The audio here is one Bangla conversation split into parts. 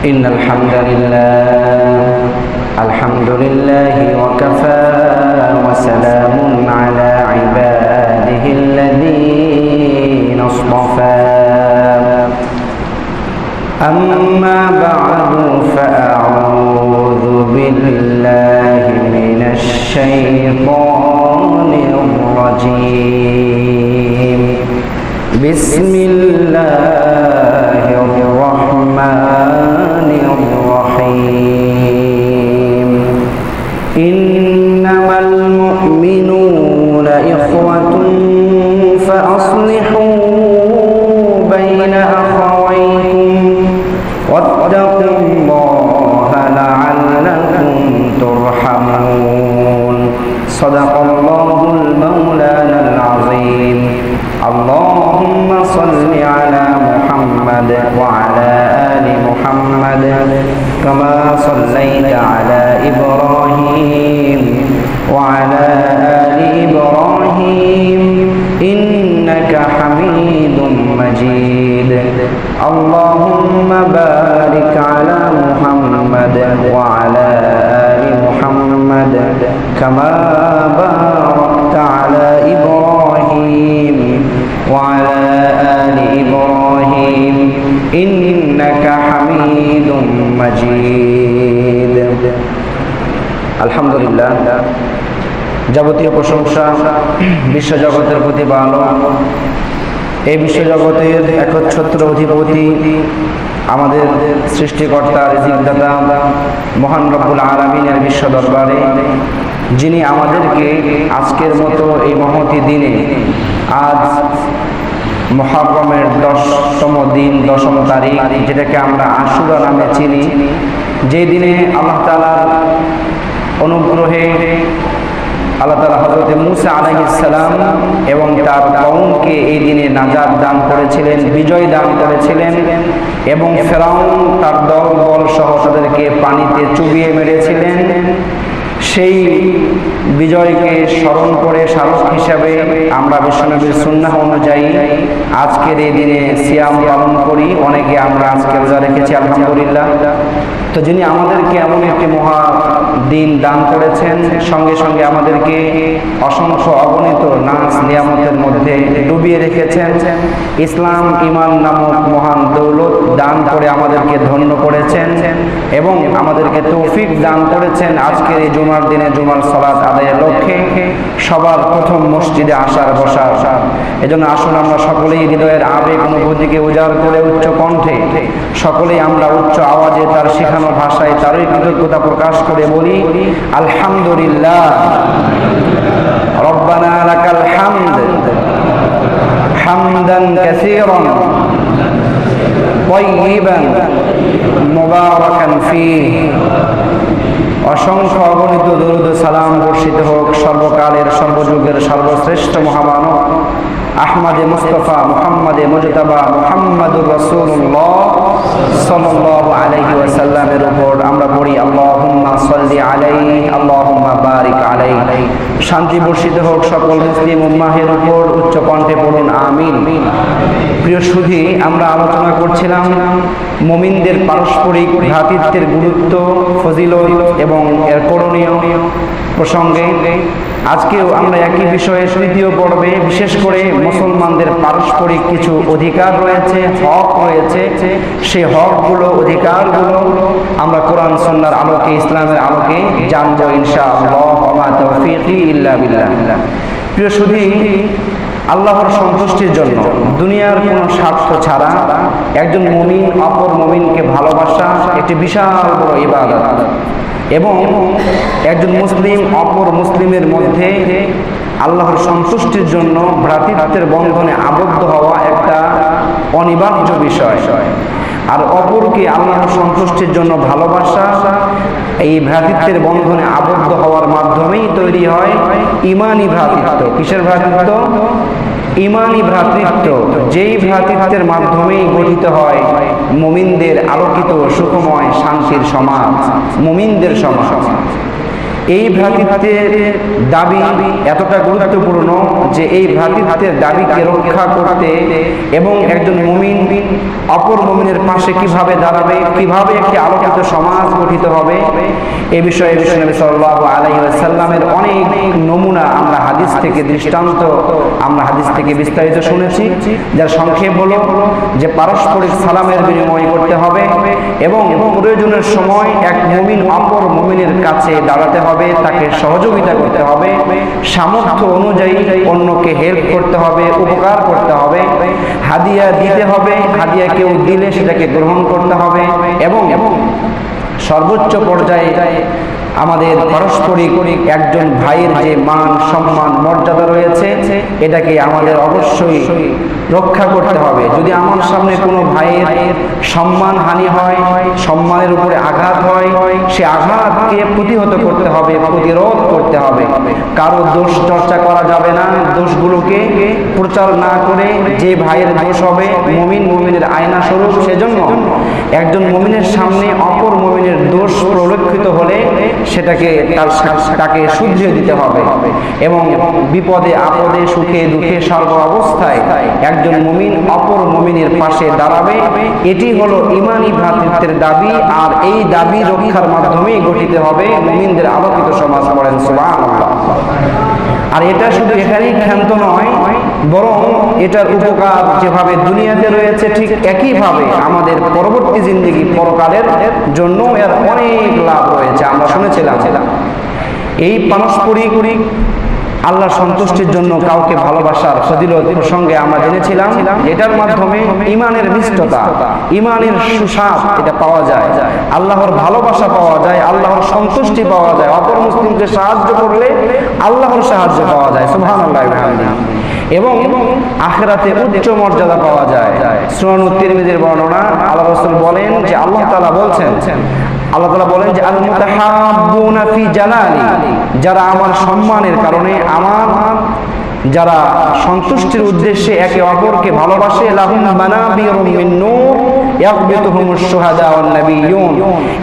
إن الحمد لله وكفى وسلام على عباده الذين اصطفى أما بعد فأعوذ بالله من الشيطان الرجيم بسم الله الرحمن الرحيم إنما المؤمنون إخوة فأصلحوا بين أخويكم واتقوا الله لعلكم ترحمون صدق الله المولانا العظيم اللهم صل على محمد وعلى آل محمد كما صليت على إبراهيم وعلى آل إبراهيم إنك حميد مجيد اللهم بارك على محمد وعلى آل محمد كما باركت على إبراهيم وعلى آل إبراهيم إنك حميد مجيد الحمد لله যাবতীয় প্রশংসা বিশ্বজগতের প্রতিপালক এই বিশ্বজগতের একচ্ছত্র অধিপতি আমাদের সৃষ্টিকর্তা রিজিকদাতা মহান রব্বুল আলামিনের বিশ্ব দরবারে যিনি আমাদেরকে আজকের মতো এই মহতী দিনে আজ মুহররমের 10তম দিন 10ম তারিখ যেটাকে আমরা আশুরা নামে চিনি, যে দিনে আল্লাহ তাআলার অনুগ্রহে আল্লাহ তাআলা হযরত মুসা আলাইহিস সালাম এবং তার কওমকে এই দিনে নাজাত দান করেছিলেন, বিজয় দান করেছিলেন এবং ফেরাউন তার দলবল সহ তাদেরকে পানিতে চুবিয়ে মেরেছিলেন। সেই বিজয়কে স্মরণ করে স্মারক হিসাবে আমরা বিশ্বনবীর সুন্নাহ অনুযায়ী আজকের এই দিনে সিয়াম পালন করি। অনেকে আমরা আজকে রোজা রেখেছি আলহামদুলিল্লাহ। তো যিনি আমাদেরকে এমন একটি মহা দিন দান করেছেন, সঙ্গে সঙ্গে আমাদেরকে অসংখ্য অগণিত নাজ নিয়ামতের মধ্যে ডুবিয়ে রেখেছেন, ইসলাম ঈমান নামক মহান দৌলত দান করে আমাদেরকে ধন্য করেছেন এবং আমাদেরকে তৌফিক দান করেছেন আজকের এই জুমার দিনে জুমার সালাত আদায়ের লক্ষ্যে সবার প্রথম মসজিদে আসার বসার। এজন্য আসুন আমরা সকলেই হৃদয়ের আবেগ অনুভূতিকে উজাড় করে উচ্চ কণ্ঠে সকলেই আমরা উচ্চ আওয়াজে তার শেখানো ভাষায় তারই কৃতজ্ঞতা প্রকাশ করে বলি আলহামদুলিল্লাহ রব্বানা লাকাল হামদ হামদান কাসীরান তাইয়িবান মুবারাকান ফীহি। অসংখ্য অগণিত দরুদ সালাম বর্ষিত হোক সর্বকালের সর্বযুগের সর্বশ্রেষ্ঠ মহামানব আহমদে মুস্তাফা মুহাম্মদে মুজতাবা মুহাম্মাদুর রাসূলুল্লাহ সাল্লাল্লাহু আলাইহি ওয়াসাল্লামের উপর। আমরা পড়ি আল্লাহুম্মা সাল্লি আলাইহি আল্লাহুম্মা বারিক আলাইহি। শান্তি বর্ষিত হোক সকল মুসলিম উম্মাহের উপর, উচ্চ কণ্ঠে পড়ুন আমিন। প্রিয় সুধী, আমরা আলোচনা করছিলাম মুমিনদের পারস্পরিক ভ্রাতৃত্বের গুরুত্ব, ফজিলত এবং এর করণীয় প্রসঙ্গে। আজকেও আমরা একই বিষয়ে তৃতীয় পর্বে বিশেষ করে মুসলমানদের পারস্পরিক কিছু অধিকার রয়েছে, হক রয়েছে, সেই হকগুলো অধিকারগুলো আমরা কোরআন সুন্নাহর আলোকে ইসলামের আলোকে জানবো ইনশাআল্লাহ। ওয়া তাওফীকি ইল্লা বিল্লাহ। প্রিয় সুধী, আল্লাহর সন্তুষ্টির জন্য দুনিয়ার কোনো স্বার্থ ছাড়া একজন মুমিন অপর মুমিনকে ভালোবাসা একটি বিশাল বড় ইবাদত এবং একজন মুসলিম অপর মুসলিমের মধ্যে আল্লাহর সন্তুষ্টির জন্য ভ্রাতৃত্বের বন্ধনে আবদ্ধ হওয়া একটা অনিবার্য বিষয়। আর অপরকে আল্লাহর সন্তুষ্টির জন্য ভালোবাসা, এই ভ্রাতৃত্বের বন্ধনে আবদ্ধ হওয়ার মাধ্যমেই তৈরি হয় ঈমানি ভ্রাতৃত্ব। কিসের ভ্রাতৃত্ব? ঈমানি ভ্রাতৃত্ব, যেই ভ্রাতৃত্বের মাধ্যমেই গঠিত হয় মুমিনদের আলোকিত সুখময় শান্তির সমাজ, মুমিনদের সমাজ। এই ভ্রাতৃত্বের দাবি এতটা গুরুত্বপূর্ণ যে এই ভ্রাতৃত্বের দাবিকে রক্ষা করতে এবং একজন মুমিন অপর মুমিনের পাশে কিভাবে দাঁড়াবে, কিভাবে একটি আলোকিত সমাজ গঠিত হবে, এ বিষয়ে বিশ্বনবী সাল্লাল্লাহু আলাইহি ওয়াসাল্লামের অনেক নমুনা আমরা হাদিস থেকে, দৃষ্টান্ত আমরা হাদিস থেকে বিস্তারিত শুনেছি, যার সংক্ষেপ হলো যে পারস্পরিক সালামের বিনিময় করতে হবে এবং প্রয়োজনের সময় এক মুমিন অপর মুমিনের কাছে দাঁড়াতে হবে, তাকে সহযোগিতা করতে হবে, সামর্থ্য অনুযায়ী অন্যকে হেল্প করতে হবে, উপকার করতে হবে, হাদিয়া দিতে হবে, হাদিয়া কেউ দিলে সেটাকে গ্রহণ করতে হবে এবং সর্বোচ্চ পর্যায়ে আমাদের পারস্পরিক একজন ভাইয়ের যে মান সম্মান মর্যাদা রয়েছে এটাকে আমাদের অবশ্যই রক্ষা করতে হবে। যদি আমার সামনে কোনো ভাইয়ের সম্মান হানি হয়, সম্মানের উপরে আঘাত হয়, সে আঘাতকে প্রতিহত করতে হবে, প্রতিরোধ করতে হবে। কারো দোষ চর্চা করা যাবে না, দোষগুলোকে প্রচার না করে যে ভাইয়ের দোষ হবে মুমিন মুমিনের আয়না স্বরূপ, সেজন্য একজন মুমিনের সামনে অপর মুমিনের দোষ পরিলক্ষিত হলে সেটাকে তাকে শুধরিয়ে দিতে হবে এবং বিপদে আপদে সুখে দুঃখে সর্ব অবস্থায় একজন মুমিন অপর মুমিনের পাশে দাঁড়াবে। এটি হলো ঈমানি ভ্রাতৃত্বের দাবি, আর এই দাবি রক্ষার মাধ্যমেই গঠিত হবে মুমিনদের আলোকিত সমাজ। পড়েন সুবহানাল্লাহ। আর এটা শুধু এখানেই ক্ষান্ত নয়, বরং এটার উপকার যেভাবে দুনিয়াতে রয়েছে ঠিক একইভাবে আমাদের পরবর্তী জিন্দেগি পরকালের জন্য এর অনেক লাভ রয়েছে। আমরা শুনেছিলাম এই পারস্পরিক আল্লাহর সন্তুষ্টির জন্য কাউকে ভালোবাসার ফজিলত প্রসঙ্গে আমরা জেনেছিলাম এটার মাধ্যমে ঈমানের মিষ্টতা, ঈমানের সুস্বাদ এটা পাওয়া যায়, আল্লাহর ভালোবাসা পাওয়া যায়, আল্লাহর সন্তুষ্টি পাওয়া যায়, অপর মুসলিমকে সাহায্য করলে আল্লাহর সাহায্য পাওয়া যায়, সুবহানাল্লাহ এবং আখিরাতে উচ্চ মর্যাদা পাওয়া যায়। সুনানুত তিরমিজির বর্ণনা, আল্লাহ রাসূল বলেন যে আল্লাহ তাআলা বলছেন, আল্লাহ তাআলা বলেন যে আল মুতাহাব্বুনা ফি জালালি, যারা আমার সম্মানের কারণে, আমার যারা সন্তুষ্টির উদ্দেশ্যে একে অপরকে ভালোবাসে, লাহুম মানাবিরুম মিন নূর ইয়াকবিতুহুমুশ শুহাদা ওয়ান নাবিয়্যুন,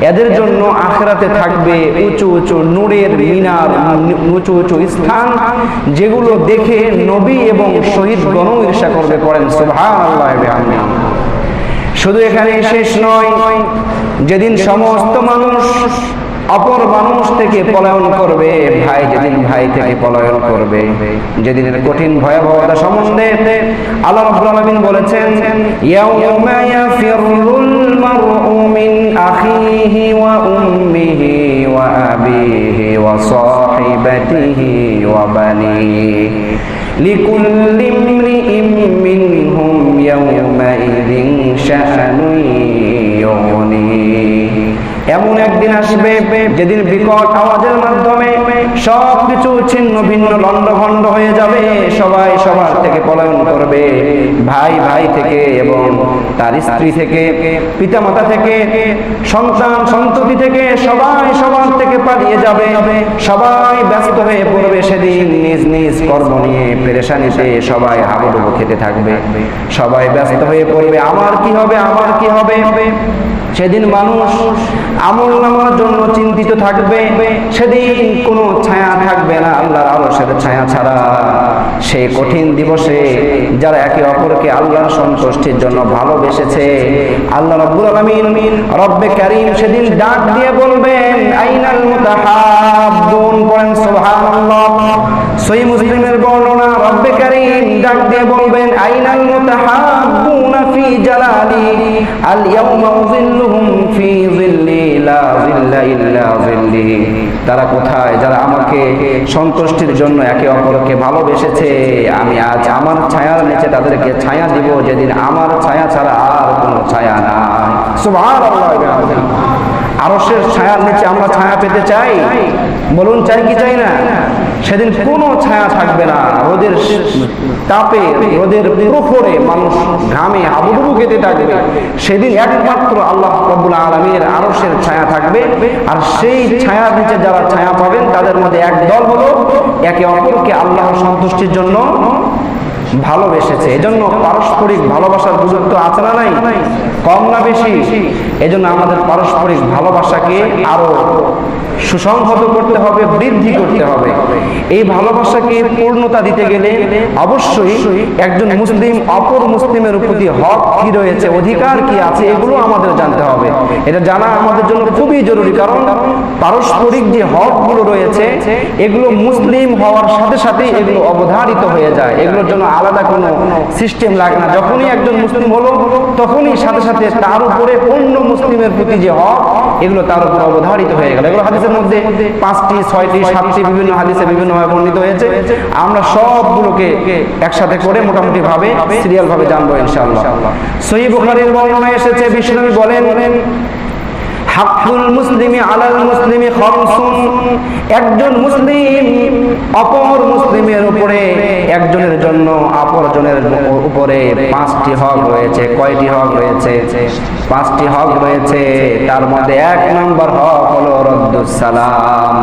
এদের জন্য আখিরাতে থাকবে উঁচু উঁচু নূরের মিনার, উঁচু উঁচু স্থান, যেগুলো দেখে নবী এবং শহীদগণও ঈর্ষা করবে। পড়েন সুবহানাল্লাহ ওয়া বিহামদিহি। শুধু এখানে শেষ নয়, যেদিন সমস্ত মানুষ অপর মানুষ থেকে পলায়ন করবে, ভাই যেদিন ভাই থেকে পলায়ন করবে, যেদিনের কঠিন ভয়াবহতা সম্বন্ধে আল্লাহ রাব্বুল আলামিন বলেছেন, ইয়াউমা ইয়াফিরুল মারউ মিন আখিহি ওয়া উম্মিহি ওয়া আবিহি ওয়া সাহিবাতিহি ওয়া বানিহি লিকুল্লি ইমরিইম মিনহুম ইয়াউমাইযিন শাআনুন ইউগনিহি। এমন একদিন আসবে যেদিন বিকট আওয়াজের মাধ্যমে সবকিছু ছিন্ন ভিন্ন লণ্ডভণ্ড হয়ে যাবে, সবাই সবার থেকে পলায়ন করবে, ভাই ভাই থেকে এবং তার স্ত্রী থেকে, পিতামাতা থেকে, সন্তান সন্ততি থেকে, সবাই সবার থেকে পালিয়ে যাবে, সবাই ব্যস্ত হয়ে পড়বে। সেদিন নিজ নিজ কর্ম নিয়ে পেরেশানিতে সবাই হাবুডুবু খেতে থাকবে, সবাই ব্যস্ত হয়ে পড়বে, আমার কি হবে, আমার কি হবে। সেদিন মানুষ আমল নামার জন্য চিন্তিত থাকবে, সেদিন কোনো ছায়া থাকবে না আল্লাহর আরশের ছায়া ছাড়া। সেই কঠিন দিবসে যারা একে অপরকে আল্লাহর সন্তুষ্টির জন্য ভালোবেসেছে, আল্লাহ রাব্বুল আলামিন রব্বে কারীম সেদিন ডাক দিয়ে বলবেন, আইনাল মুতাহাব্বুন। পড়েন সুবহানাল্লাহ। সহিহ মুসলিমের বর্ণনা, রব্বে কারীম ডাক দিয়ে বলবেন, আইনাল মুতাহাব্বুনা ফি জালালি আল ইয়াউমা উযিল্লুহুম ফি যিল্লি লা যিল্লা ইল্লা যিল্লি। তারা কোথায়? যারা আমাকে সন্তুষ্টির জন্য একে অপরকে ভালোবেসেছে, আমি আজ আমার ছায়ার নিচে তাদেরকে ছায়া দিব, যেদিন আমার ছায়া ছাড়া আর কোনো ছায়া নাই। সুবহানাল্লাহ। আরশের ছায়ার নিচে আমরা ছায়া পেতে চাই, বলুন চাই কি চাই না? সেদিন কোনো ছায়া থাকবে না, রোদের তাপে, রোদের প্রখরে মানুষ ঘামে হাবুডুবু খেতে থাকবে। সেদিন একমাত্র আল্লাহ রাব্বুল আলামিনের আরশের ছায়া থাকবে, আর সেই ছায়ার নিচে যারা ছায়া পাবেন তাদের মধ্যে এক দল হলো একে অপরকে আল্লাহর সন্তুষ্টির জন্য ভালোবেসেছে। এজন্য পারস্পরিক ভালোবাসার গুরুত্ব আছে না নাই? কম না বেশি? এজন্য আমাদের পারস্পরিক ভালোবাসাকে আরো সুসংহত করতে হবে, বৃদ্ধি করতে হবে। এই ভালোবাসাকে পূর্ণতা দিতে গেলে অবশ্যই একজন মুসলিম অপর মুসলিমের প্রতি হক কি রয়েছে, অধিকার কি আছে, এগুলো আমাদের জানতে হবে। এটা জানা আমাদের জন্য খুবই জরুরি, কারণ পারস্পরিক যে হকগুলো রয়েছে এগুলো মুসলিম হওয়ার সাথে সাথে এগুলো অবধারিত হয়ে যায়। এগুলোর জন্য আলাদা কোনো সিস্টেম লাগে না। যখনই একজন মুসলিম হলো তখনই সাথে সাথে তার উপরে অন্য মুসলিমের প্রতি যে হক এগুলো তার উপর অবধারিত হয়ে গেল। এগুলো হাদিসের মধ্যে 5টি 6টি 7টি বিভিন্ন হাদিসে বিভিন্নভাবে বর্ণিত হয়েছে। আমরা সবগুলোকে একসাথে করে মোটামুটি ভাবে সিরিয়াল ভাবে জানবো ইনশাআল্লাহ। সহিহ বুখারীর বর্ণনায় এসেছে, বিশ্বনবী বলেন, হাক্কুল মুসলিমি আলাল মুসলিমি খামসুন, একজন মুসলিম অপর মুসলিমের উপরে, একজনের জন্য অপরজনের উপরে 5টি হক রয়েছে। কয়টি হক রয়েছে? 5টি হক রয়েছে। তার মধ্যে 1 নম্বর হক হলো রদ্দুস সালাম।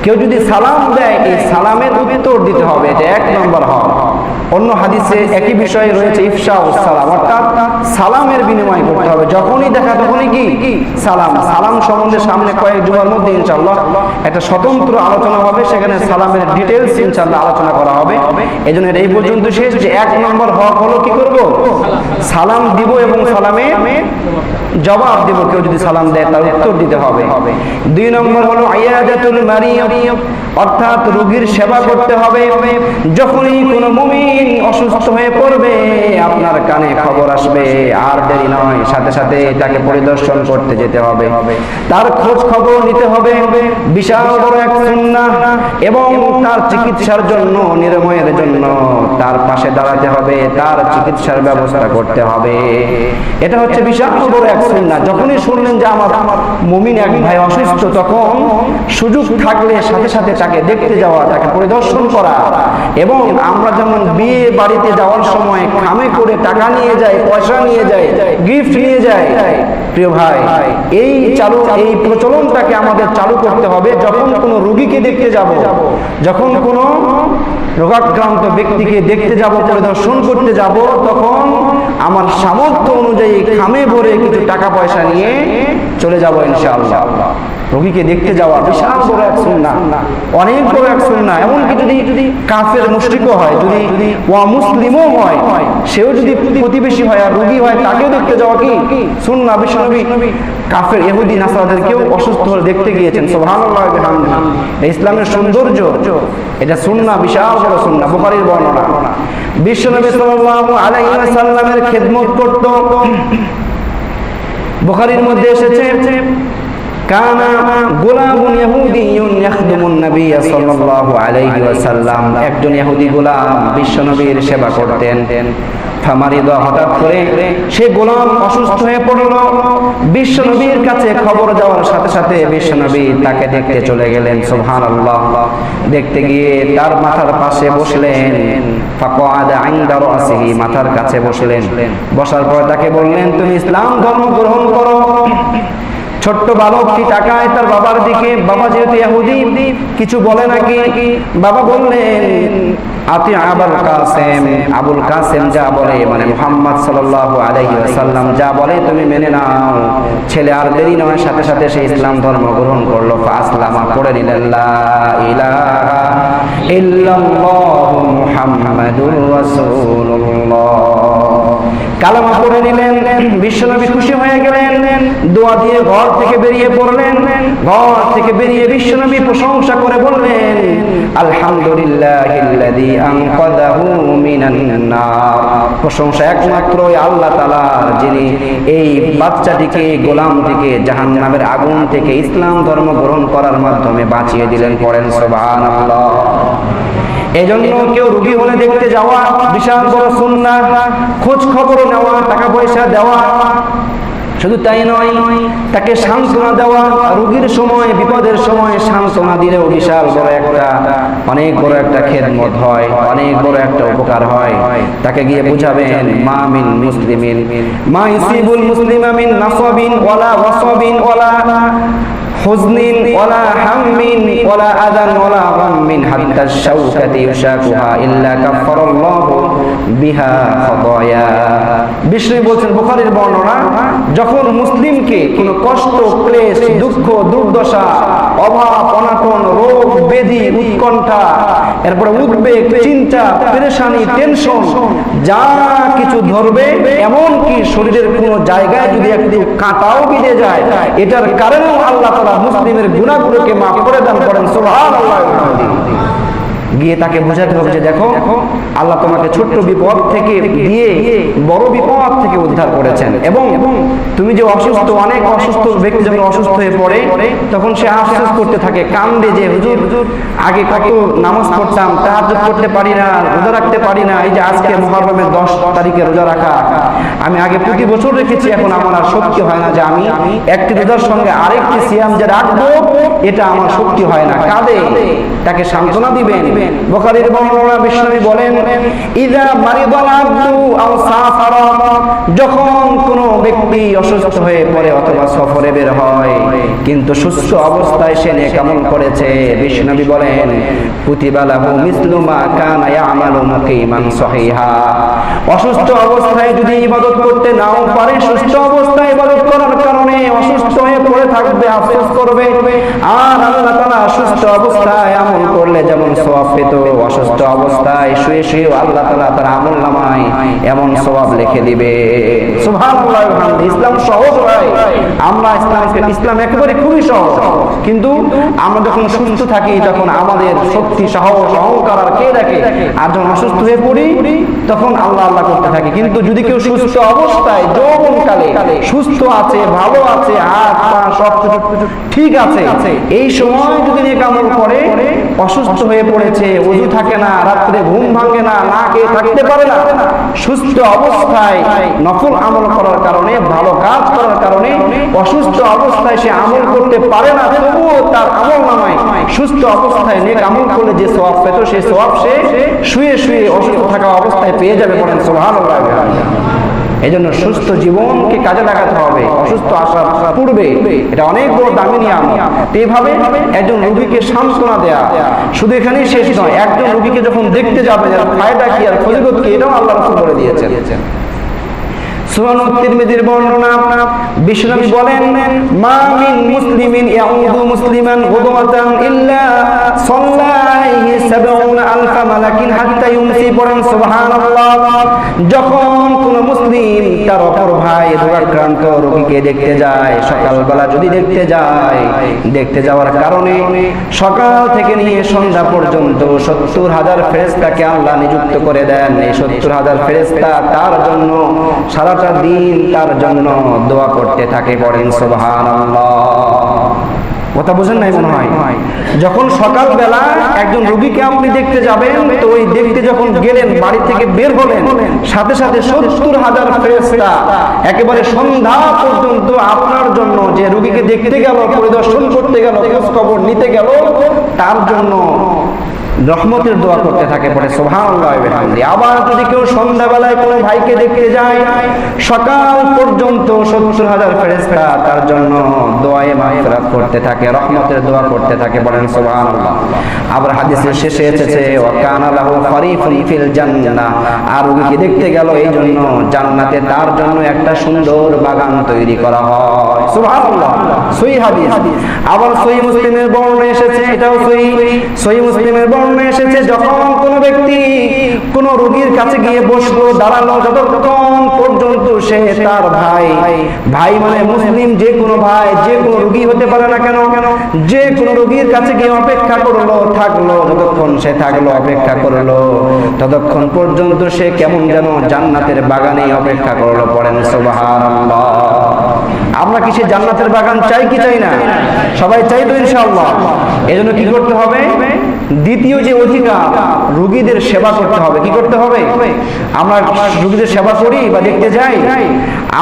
কেউ যদি সালাম দেয় এই সালামের উত্তর দিতে হবে, এটা 1 নম্বর হক। অন্য হাদিসে একই বিষয়ে রয়েছে ইফশাউস সালাম, অর্থাৎ সালামের বিনিময় করতে হবে। যখনই দেখা তখনই কি সালাম। সালাম সম্বন্ধে সামনে কয়েক জুমার মধ্যে ইনশাআল্লাহ একটা স্বতন্ত্র আলোচনা হবে, সেখানে সালামের ডিটেইলস ইনশাআল্লাহ আলোচনা করা হবে। এজন্য এই পর্যন্ত শেষ যে 1 নম্বর হক হলো কি করব? সালাম দিব এবং সালামে জবাব দেব। কেউ যদি সালাম দেয় তার উত্তর দিতে হবে। 2 নম্বর হলো আয়াদাতুল মারিয়ম, অর্থাৎ রোগীর সেবা করতে হবে। যখনই কোনো মুমিন অসুস্থ হয়ে পড়বে আপনার কানে খবর আসবে, আর দেরি নয়, সাথে সাথে তাকে পরিদর্শন করতে যেতে হবে, তার খোঁজ খবর নিতে হবে। বিশাল বড় এক সুন্নাহ। এবং তার চিকিৎসার জন্য, নিরাময়ের জন্য তার পাশে দাঁড়াতে হবে, তার চিকিৎসার ব্যবস্থা করতে হবে। এটা হচ্ছে বিশাল বড় এক সুন্নাহ। যখনই শুনলেন যে আমার মুমিন এক ভাই অসুস্থ, তখন সুযোগ থাকলে সাথে সাথে তাকে দেখতে যাওয়া, তাকে পরিদর্শন করা। এবং আমরা যেমন বিয়ে বাড়িতে যাওয়ার সময় খামে করে টাকা নিয়ে যাই, পয়সা নিয়ে যাই, গিফট নিয়ে যাই, প্রিয় ভাই এই প্রচলনটাকে আমাদের চালু করতে হবে। যখন কোনো রোগীকে দেখতে যাব, যখন কোনো রোগাক্রান্ত ব্যক্তিকে দেখতে যাব, পরিদর্শন করতে যাব, তখন আমার সামর্থ্য অনুযায়ী খামে ভরে কিছু টাকা পয়সা নিয়ে চলে যাব ইনশাআল্লাহ। রোগীকে দেখতে যাওয়া বিশাল বড় এক সুন্নাহ, অনেক বড় এক সুন্নাহ। এমনকি যদি কাফের মুশরিকও হয়, যদি অমুসলিমও হয়, সেও যদি প্রতিবেশী হয় আর রোগী হয়, তাকেও দেখতে যাওয়া কি সুন্নাহ। বিশ্বনবী কাফের ইহুদি নাসারাদেরকেও অসুস্থ হলে দেখতে গিয়েছেন। সুবহানাল্লাহ ওয়া বিহামদিহি। ইসলামের সৌন্দর্য এটা সুন্নাহ, বিশাল বড় সুন্নাহ। বুখারীর বর্ণনা, বিশ্বনবী সাল্লাল্লাহু আলাইহি ওয়াসাল্লামের খেদমত করত। বুখারীর মধ্যে এসেছে, কানা গোলামুন ইহুদিয়ুন ইয়াখদুমুন নবী সাল্লাল্লাহু আলাইহি ওয়াসাল্লাম, একজন ইহুদি গোলাম বিশ্বনবীর সেবা করতেন। ফামারিদা, হঠাৎ করে সে গোলাম অসুস্থ হয়ে পড়ল। বিশ্বনবীর কাছে খবর যাওয়ার সাথে সাথে বিশ্বনবী তাকে দেখতে চলে গেলেন। সুবহানাল্লাহ। দেখতে গিয়ে তার মাথার পাশে বসলেন। ফাকাদা ইনদা রাসিহি, মাথার কাছে বসলেন। বসার পর তাকে বললেন, তুমি ইসলাম ধর্ম গ্রহণ করো। ছোট্ট বালকটি তাকায় তার বাবার দিকে। বাবা যেহেতু ইহুদি কিছু বলে নাকি, বাবা বললেন, আতি আবুল কাসেম, আবুল কাসেম যা বলে, মানে মুহাম্মদ সাল্লাল্লাহু আলাইহি ওয়াসাল্লাম যা বলে তুমি মেনে নাও। ছেলে আর দেরি নয়, সাথে সাথে সে ইসলাম ধর্ম গ্রহণ করলো। ফাসলামা, পড়ে নিলেন লা ইলাহা ইল্লাল্লাহু মুহাম্মাদুর রাসূলুল্লাহ, কালেমা পড়ে নিলেন। বিশ্বনবী খুশি হয়ে গেলেন, দোয়া দিয়ে ঘর থেকে বেরিয়ে পড়লেন। ঘর থেকে বেরিয়ে বিশ্বনবী প্রশংসা করে বললেন, আলহামদুলিল্লাহিল্লাযী আনকাযাহু মিনান নার, প্রশংসা একমাত্র আল্লাহ তাআলার, যিনি এই বাচ্চাটিকে, গোলামটিকে জাহান্নামের আগুন থেকে ইসলাম ধর্ম গ্রহণ করার মাধ্যমে বাঁচিয়ে দিলেন। পড়েন সুবহানাল্লাহ। এজন্য কেউ রোগী হলে দেখতে যাওয়া বিশাল বড় সুন্নাহ। খোঁজ খবর নেওয়া, টাকা পয়সা দেওয়া, শুধু তাই নয়, তাকে সান্ত্বনা দেওয়া। রোগীর সময়, বিপদের সময় সান্ত্বনা দিলেও বিশাল বড় একটা, অনেক বড় একটা খেদমত হয়, অনেক বড় একটা উপকার হয়। তাকে গিয়ে বুঝাবেন, মা মিন মুসলিমিন মা ইসিবুল মুসলিমা মিন নাসাবিন ওয়ালা ওয়াসাবিন ওয়ালা হুজনিন ওয়ালা হাম্মিন ওয়ালা আযান ওয়ালা গাম্মিন হাত্তা শাওকাতি ইউশাকুহা ইল্লা কাফফারাল্লাহু বিহা খাতায়া। বিষ্ণু বলছেন, বুখারীর বর্ণনা, যখন মুসলিমকে কোনো কষ্ট, ক্লেশ, দুঃখ, দুর্দশা, অভাব, অনাটন, রোগ, ব্যাধি, উৎকণ্ঠা, এরপরে উদ্বেগ, চিন্তা, পেরেশানি, টেনশন যা কিছু ধরবে, এমনকি শরীরের কোনো জায়গায় যদি একটু কাঁটাও বিঁধে যায়, এটার কারণেও আল্লাহ তাআলা মুসলিমের গুনাহগুলোকে মাফ করে দান করেন। সুবহানাল্লাহ। গিয়ে তাকে বোঝাতে হবে যে দেখো, আল্লাহ তোমাকে ছোট্ট বিপদ থেকে দিয়ে বড় বিপদ থেকে উদ্ধার করেছেন। এবং তুমি যে অসুস্থ, অনেক অসুস্থ ব্যক্তি যখন অসুস্থ হয়ে পড়ে তখন সে আফসোস করতে থাকে, কান্দে যে হুজুর আগে কত নামাজ পড়তাম, তাহাজ্জুদ করতে পারি না, রোজা রাখতে পারি না, এই যে আজকে মুহররমের 10 তারিখে রোজা রাখা আমি আগে প্রতি বছর রেখেছি, এখন আমার আর শক্তি হয় না যে আমি একটি রোজার সঙ্গে আরেকটি সিয়াম যে রাখবো, এটা আমার শক্তি হয় না। কাঁদে, তাকে সান্ত্বনা দিবেন। বুখারীর বর্ণনা, বিশ্বনবী বলেন, ইযা মারিদাল আবদু আও সাফারা, যখন কোনো ব্যক্তি অসুস্থ হয়ে পড়ে অথবা সফরে বের হয় কিন্তু সুস্থ অবস্থায় সে নেক আমল করেছে, বিশ্বনবী বলেন, কুতিবা লাহু মিসলু মা কানা ইয়ামালু মুকিমান সহিহা। অসুস্থ অবস্থায় যদি ইবাদত করতে নাও পারে, সুস্থ অবস্থায় ইবাদত করার কারণে অসুস্থ হয়ে পড়ে থাকবে, আফসোস করবে। আর আল্লাহ তাআলা সুস্থ অবস্থায় আমল করলে যেমন সওয়াব পেত, অসুস্থ অবস্থায় শুয়ে শুয়ে আল্লাহ তাআলা তার আমলনামায় এমন সওয়াব লিখে দিবে। সুবহানাল্লাহ। ইসলাম সহজ হয়, আমরা ইসলাম একেবারে খুবই সহজ, কিন্তু আমরা যখন সুস্থ থাকি তখন আমাদের শক্তি, সাহস, অহংকার আর কে রাখে, আর যখন অসুস্থ হয়ে পড়ি তখন আল্লাহ আল্লাহ করতে থাকি। কিন্তু যদি কেউ সুস্থ অবস্থায় যৌবনকালে সুস্থ আছে, ভালো আছে, হাত পা সব ঠিক আছে, এই সময় যদি নেক আমল করে, অসুস্থ হয়ে পড়েছে, ওযু থাকে না, রাত্রে ঘুম ভাঙে না, না খেয়ে থাকতে পারে না, সুস্থ অবস্থায় নফল আমল করার কারণে, ভালো কাজ করার কারণে অসুস্থ অবস্থায় সে আমল করতে পারে না, তবুও তার আমলনামায় সুস্থ অবস্থায় নেক আমল করলে যে সওয়াব পেত, সেই সওয়াব সে শুয়ে শুয়ে অসুস্থ থাকা অবস্থায় পেয়ে যাবে। বলেন সুবহানাল্লাহ। এজন্য সুস্থ জীবনকে কাজে লাগাতে হবে অসুস্থ আসার পূর্বে, এটা অনেক বড় দামি নিয়ম। এইভাবে একজন রোগীকে সান্ত্বনা দেয়া শুধু এখানেই শেষ নয়, একজন রোগীকে যখন দেখতে যাবে এর ফায়দা কি আর ফজিলত কি, এটাও আল্লাহ রাসূল বলে দিয়েছেন। সুনান তিরমিজির বর্ণনা, বিশ্বনবী বলেন, মা মিন মুসলিমিন ইয়াউদু মুসলিমান গুদওয়াতান ইল্লা সাল্লা আলাইহি ৭০,০০০ মালাকিন হাত্তা ইউমসি। পড়েন সুবহানাল্লাহ। যখন কোন মুসলিম তার অপর ভাই রোগাক্রান্ত রোগীকে দেখতে যায়, সকালবেলা যদি দেখতে যাওয়ার কারণে সকাল থেকে নিয়ে সন্ধ্যা পর্যন্ত ৭০,০০০ ফেরেশতাকে আল্লাহ নিযুক্ত করে দেন। এই ৭০,০০০ ফেরেশতা তার জন্য সারাটা দিন তার জন্য দোয়া করতে থাকে। পড়েন সুবহানাল্লাহ। কথা বুঝেন নাই মনে হয়? যখন সকালবেলা একজন রোগীকে আপনি দেখতে যাবেন, তো ওই দেখতে যখন গেলেন, বাড়ি থেকে বের হলেন, সাথে সাথে ৭০,০০০ ফেরেশতা একেবারে সন্ধ্যা পর্যন্ত আপনার জন্য, যে রোগীকে দেখতে গেল, পরিদর্শন করতে গেল, খোঁজ খবর নিতে গেল, তার জন্য রহমতের দোয়া করতে থাকে। পড়ে সুবহানাল্লাহ ওয়া বিহামদিহি। আবার যদি কেউ সন্ধ্যাবেলায় কোনো ভাইকে দেখতে যায়, সকাল পর্যন্ত ৭০,০০০ ফেরেশতা তার জন্য দোয়ায়ে মাগফিরাত করতে থাকে, রহমতের দোয়া করতে থাকে। বলেন সুবহানাল্লাহ। আবার হাদিসের শেষে এসেছে, ওয়া কানা লাহু ফারিফুন ফিল জান্নাহ। আর রোগীকে দেখতে গেল, এই জন্য জান্নাতে তার জন্য একটা সুন্দর বাগান তৈরি করা হয়। সুবহানাল্লাহ। সহিহ হাদিস। আবার সহিহ মুসলিমের বর্ণনা এসেছে, এটাও সহিহ মুসলিমের এসেছে, যখন কোন ব্যক্তি কোন রোগীর কাছে গিয়ে বসলো, দাঁড়ালো, যতক্ষণ পর্যন্ত সে তার ভাই মানে মুসলিম যে কোনো ভাই, যে কোনো রোগী হতে পারে না কেন, যে কোনো রোগীর কাছে গিয়ে অপেক্ষা করলো, থাকলো, যতক্ষণ সে থাকলো, অপেক্ষা করলো, ততক্ষণ পর্যন্ত সে কেমন যেন জান্নাতের বাগানে অপেক্ষা করলো। পড়েন সুবহানাল্লাহ। আমরা কি সে জান্নাতের বাগান চাই কি চাই না? সবাই চাই তো ইনশাআল্লাহ। এজন্য কি করতে হবে? দ্বিতীয় যে অধিকার, রোগীদের সেবা করতে হবে। কি করতে হবে? আমরা রোগীদের সেবা করি বা দেখতে যাই,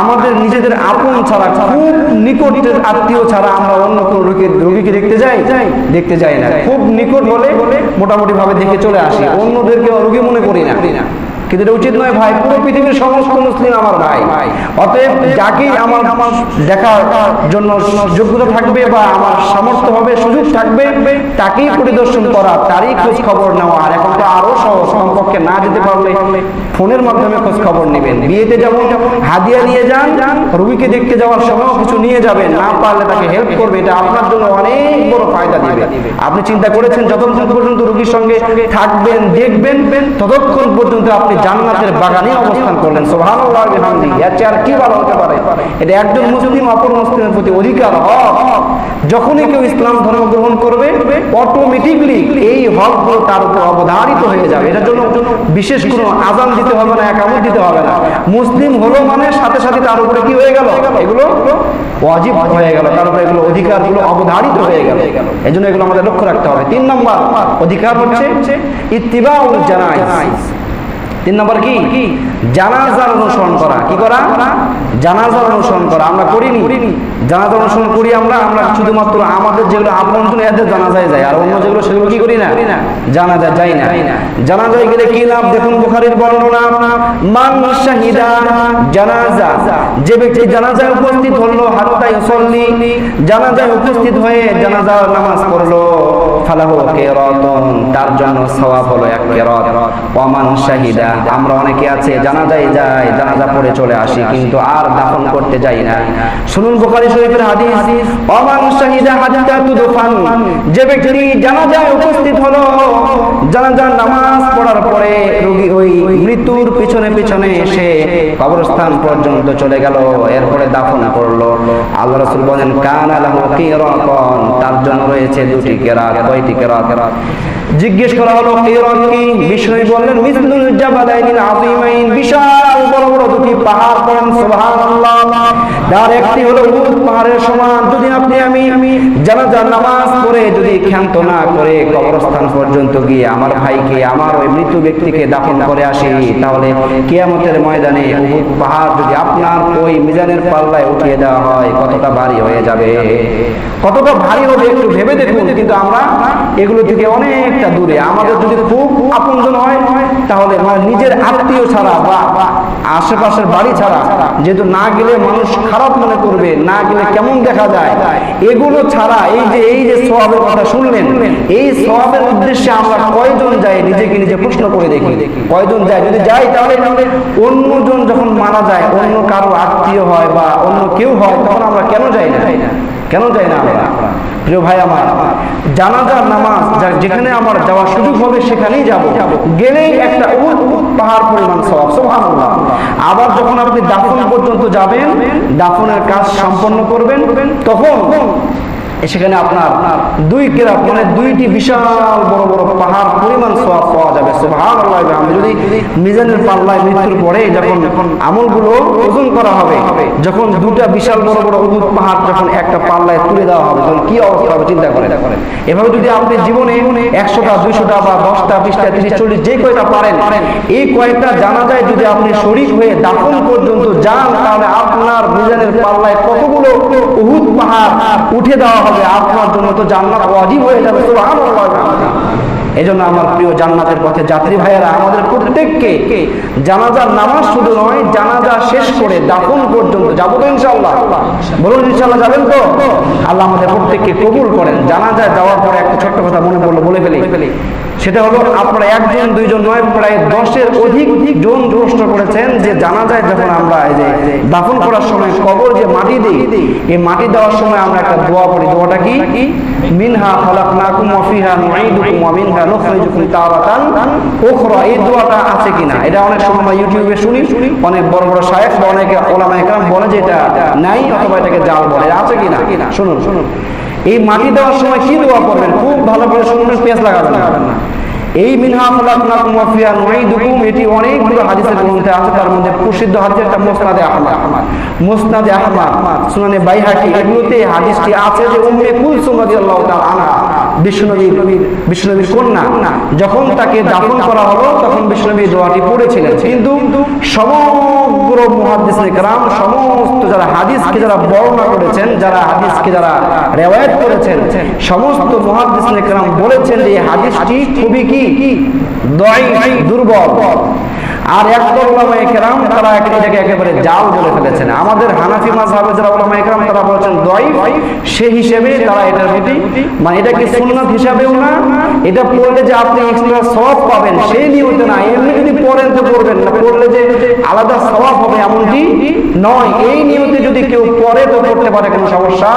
আমাদের নিজেদের আপন ছাড়া, খুব নিকটের আত্মীয় ছাড়া আমরা অন্য কোন রোগীকে দেখতে যাই না। খুব নিকট হলে মোটামুটি ভাবে দেখে চলে আসি, অন্যদেরকে রোগী মনে করি না। কিন্তু এটা উচিত নয় ভাই। পুরো পৃথিবীর সমস্ত মুসলিম আমার ভাই, অতএব যাকেই আমার দেখার জন্য যোগ্যতা থাকবে বা আমার সামর্থ্য হবে, সুযোগ থাকবে, তাকেই পরিদর্শন করা, তারই খোঁজ খবর নেওয়া। আর এখন তো আরো সহজ, কমপক্ষে না যেতে পারলে ফোনের মাধ্যমে খোঁজ খবর নেবেন। বিয়েতে যেমন হাদিয়া নিয়ে যান, রোগীকে দেখতে যাওয়ার সময় কিছু নিয়ে যাবেন, না পারলে তাকে হেল্প করবে, এটা আপনার জন্য অনেক বড় ফায়দা দিবে। আপনি চিন্তা করেছেন যতক্ষণ পর্যন্ত রোগীর সঙ্গে থাকবেন, দেখবেন, ততক্ষণ পর্যন্ত আপনি জান্নাতের বাগানে অবস্থান করলেন। সুবহানাল্লাহ ওয়া বিহামদিহি। এর চেয়ে আর কি ভালো হতে পারে? এটা একজন মুসলিম অপর মুসলিমের প্রতি অধিকার, হক। যখনই কেউ ইসলাম ধর্ম গ্রহণ করবে, অটোমেটিকলি এই হকগুলো তার উপর অবধারিত হয়ে যাবে। এটার জন্য বিশেষ কোনো আযান দিতে হবে না, একামত দিতে হবে না। মুসলিম হলো মানে সাথে সাথে তার উপরে কি হয়ে গেল? এগুলো ওয়াজিব হয়ে গেল, তার উপরে এগুলো অধিকারগুলো অবধারিত হয়ে গেল। এজন্য এগুলো আমাদের লক্ষ্য রাখতে হবে। 3 নম্বর অধিকার হচ্ছে ইত্তিবাউল জানাইজ। 3 নম্বর কি? জানাজার অনুসরণ করা। কি করা? জানাজার অনুসরণ করা। আমরা করিনি, জানাজার অনুসরণ করি আমরা শুধুমাত্র আমাদের যেগুলো আপনজন এদের জানাজায় যায়, আর অন্য যেগুলো সেগুলো কি করি না, জানাজা যাই না। জানাজায় গেলে কি লাভ? দেখুন বুখারীর বর্ণনা, মান শাহিদা জানাজা, যে ব্যক্তি জানাজায় উপস্থিত হলো, হাত্তা ইউসাল্লি, জানাজায় উপস্থিত হয়ে জানাজার নামাজ পড়লো, ফালাহু কিরাতুন, তার জন্য সওয়াব হলো 1 কিরাত। ওয়া মান শাহিদা, আমরা অনেকে আছে জানাজায় যাই, জানাজা পড়ে চলে আসি, কিন্তু আর দাফন করতে যাই না। শুনুন বুখারী শরীফের হাদিস, ওয়া মান শাহিদা হাত্তা তুদফান, যে ব্যক্তি জানাজায় উপস্থিত হলো, জানাজার নামাজ পড়ার পরে রোগী ওই মৃত্যুর পিছনে পিছনে এসে কবরস্থান পর্যন্ত চলে গেল, এরপরে দাফন করলো, আল্লাহ রাসূল বলেন কানা লাহু কিরাতুন, তার জন্য রয়েছে 2টি কিরাত। কয়টি কিরাত? জিজ্ঞেস করা হলো কিরাত কি? বিষ্ণু বললেন মিসলুল জাবালাইনিল আযীমাইন, বিশাল বড় বড় 2টি পাহাড়। পড়েন সুবহানাল্লাহ। তার একটি হলো উহুদ পাহাড়ের সমান। যদি আপনি আমি জানাজার নামাজ পড়ে যদি ক্ষান্ত না করে কবরস্থান পর্যন্ত গিয়ে আমার ভাইকে, আমার ওই মৃত্যু ব্যক্তিকে দাফন করে আসি, তাহলে কিয়ামতের ময়দানে উহুদ পাহাড় যদি আপনার ওই মিজানের পাল্লায় উঠিয়ে দেওয়া হয়, কতটা ভারী হয়ে যাবে, কতটা ভারী হবে একটু ভেবে দেখুন। কিন্তু আমরা এগুলো থেকে অনেকটা দূরে। আমাদের যদি খুব আপনজন হয়, তাহলে নিজের আত্মীয় ছাড়া বা আশেপাশের বাড়ি ছাড়া, যেহেতু না গেলে মানুষ খারাপ মনে করবে, না গেলে কেমন দেখা যায়, এগুলো ছাড়া এই যে সওয়াবের কথা শুনলেন, এই সওয়াবের উদ্দেশ্যে আমরা কয়জন যাই নিজেকে নিজে প্রশ্ন করে দেখি, কয়জন যাই? যদি যাই তাহলে অন্যজন যখন মারা যায়, অন্য কারো আত্মীয় হয় বা অন্য কেউ হয়, তখন আমরা কেন যাই না? কেন যাই না আমরা? প্রিয় ভাই আমার, জানাজার নামাজ যেখানে আমার যাওয়ার সুযোগ হবে সেখানেই যাব, গেলেই একটা উহুদ পাহাড় পরিমাণ সওয়াব। সুবহানাল্লাহ। আবার যখন আপনি দাফন পর্যন্ত যাবেন, দাফনের কাজ সম্পন্ন করবেন, তখন সেখানে আপনার 2 কিরাত, মানে 2টি বিশাল বড় বড় পাহাড় পরিমাণ সওয়াব পাওয়া যাবে। সুবহানাল্লাহ। আমি যদি মিজানের পাল্লায় মৃত্যুর পরে যখন আমলগুলো ওজন করা হবে, যখন 2টা বিশাল বড় বড় উহুদ পাহাড় যখন একটা পাল্লায় তুলে দেওয়া হবে, তখন কি অবস্থা হবে চিন্তা করেন। এভাবে যদি আপনি জীবনে 100টা 200টা বা 10টা 20টা 30 40 যে কয়টা পারেন, এই কয়েকটা জানাজায় যদি আপনি শরীক হয়ে দাফন পর্যন্ত যান, তাহলে আপনার মিজানের পাল্লায় কতগুলো উহুদ পাহাড় উঠে দেওয়া হবে, আপনার জন্য তো জান্নাত ওয়াজিব হয়ে যাবে। সুবহানাল্লাহ। এজন্য আমার প্রিয় জান্নাতের পথে যাত্রী ভাইয়েরা, আমাদের প্রত্যেককে জানাজার নামাজ শুধু নয়, জানাজা শেষ করে দাফন পর্যন্ত যাবো তো ইনশাআল্লাহ? বলুন ইনশাআল্লাহ যাবেন তো? আল্লাহ আমাদের প্রত্যেককে কবুল করেন। জানাজায় যাওয়ার পরে একটা ছোট্ট কথা মনে পড়লো, বলে ফেলি। সেটা হলো, আপনারা 1 জন 2 জন নয়, প্রায় 10-এর অধিক জন প্রশ্ন করেছেন যে জানাজায় যখন আমরা এই যে দাফন করার সময় কবর যে মাটি দিই, এই মাটি দেওয়ার সময় আমরা একটা দোয়া পড়ি। দোয়াটা কি? মিনহা খালাকনাকুম ওয়া ফিহা নুঈদুকুম ওয়া মিনহা নুখরিজুকুম তারাতান উখরা। এই দোয়াটা আছে কিনা? এটা অনেক সময় আমরা ইউটিউবে শুনি, অনেক বড় বড় শায়েখ বা অনেক ওলামায়ে কেরাম বলে যে এটা নাই, অথবা এটাকে জাল বলে। আছে কিনা? শুনুন, এই মাটি দেওয়ার সময় কি দোয়া করবেন? খুব ভালো করে শুনবেন, পেঁচ লাগাবেন না। এই মিনহা খালাকনাকুম ওয়া ফিহা নুঈদুকুম, এটি অনেকগুলো হাদিসের গ্রন্থে আছে। তার মধ্যে প্রসিদ্ধ হাদিস একটা মুসনাদে আহমদ, সুনানে বাইহাকি, এগুলোতে হাদিসটি আছে যে উম্মে কুলসুম রাদিয়াল্লাহু তাআলা আনহা, বিশ্বনবীর কন্যা, যখন তাকে দাফন করা হলো, তখন বিশ্বনবী দোয়াটি পড়েছিলেন। কিন্তু সমগ্র মুহাদ্দিসে কেরাম, সমস্ত যারা হাদিসকে যারা বর্ণনা করেছেন, যারা হাদিসকে যারা রিওয়ায়াত করেছেন, সমস্ত মুহাদ্দিসে কেরাম বলেছেন যে এই হাদিসটি খুবই কি দাঈফ, দুর্বল। আর একদল উলামায়ে কেরাম তারা এটাকে একেবারে জাল বলে ফেলেছেন। আমাদের হানাফি মাযহাবে যারা উলামায়ে কেরাম তারা বলেছেন দাঈফ, সেই হিসেবে তারা এটার প্রতি মানে এটাকে সুন্নাত হিসাবেও না, এটা পড়লে যে আপনি এক্সট্রা সওয়াব পাবেন সেই নিয়তে না, এমনি যদি পড়েন তো পড়বেন না, পড়লে যে আলাদা সওয়াব হবে এমনটি নয়, এই নিয়তে যদি কেউ পড়ে তো পড়তে পারে, কোনো সমস্যা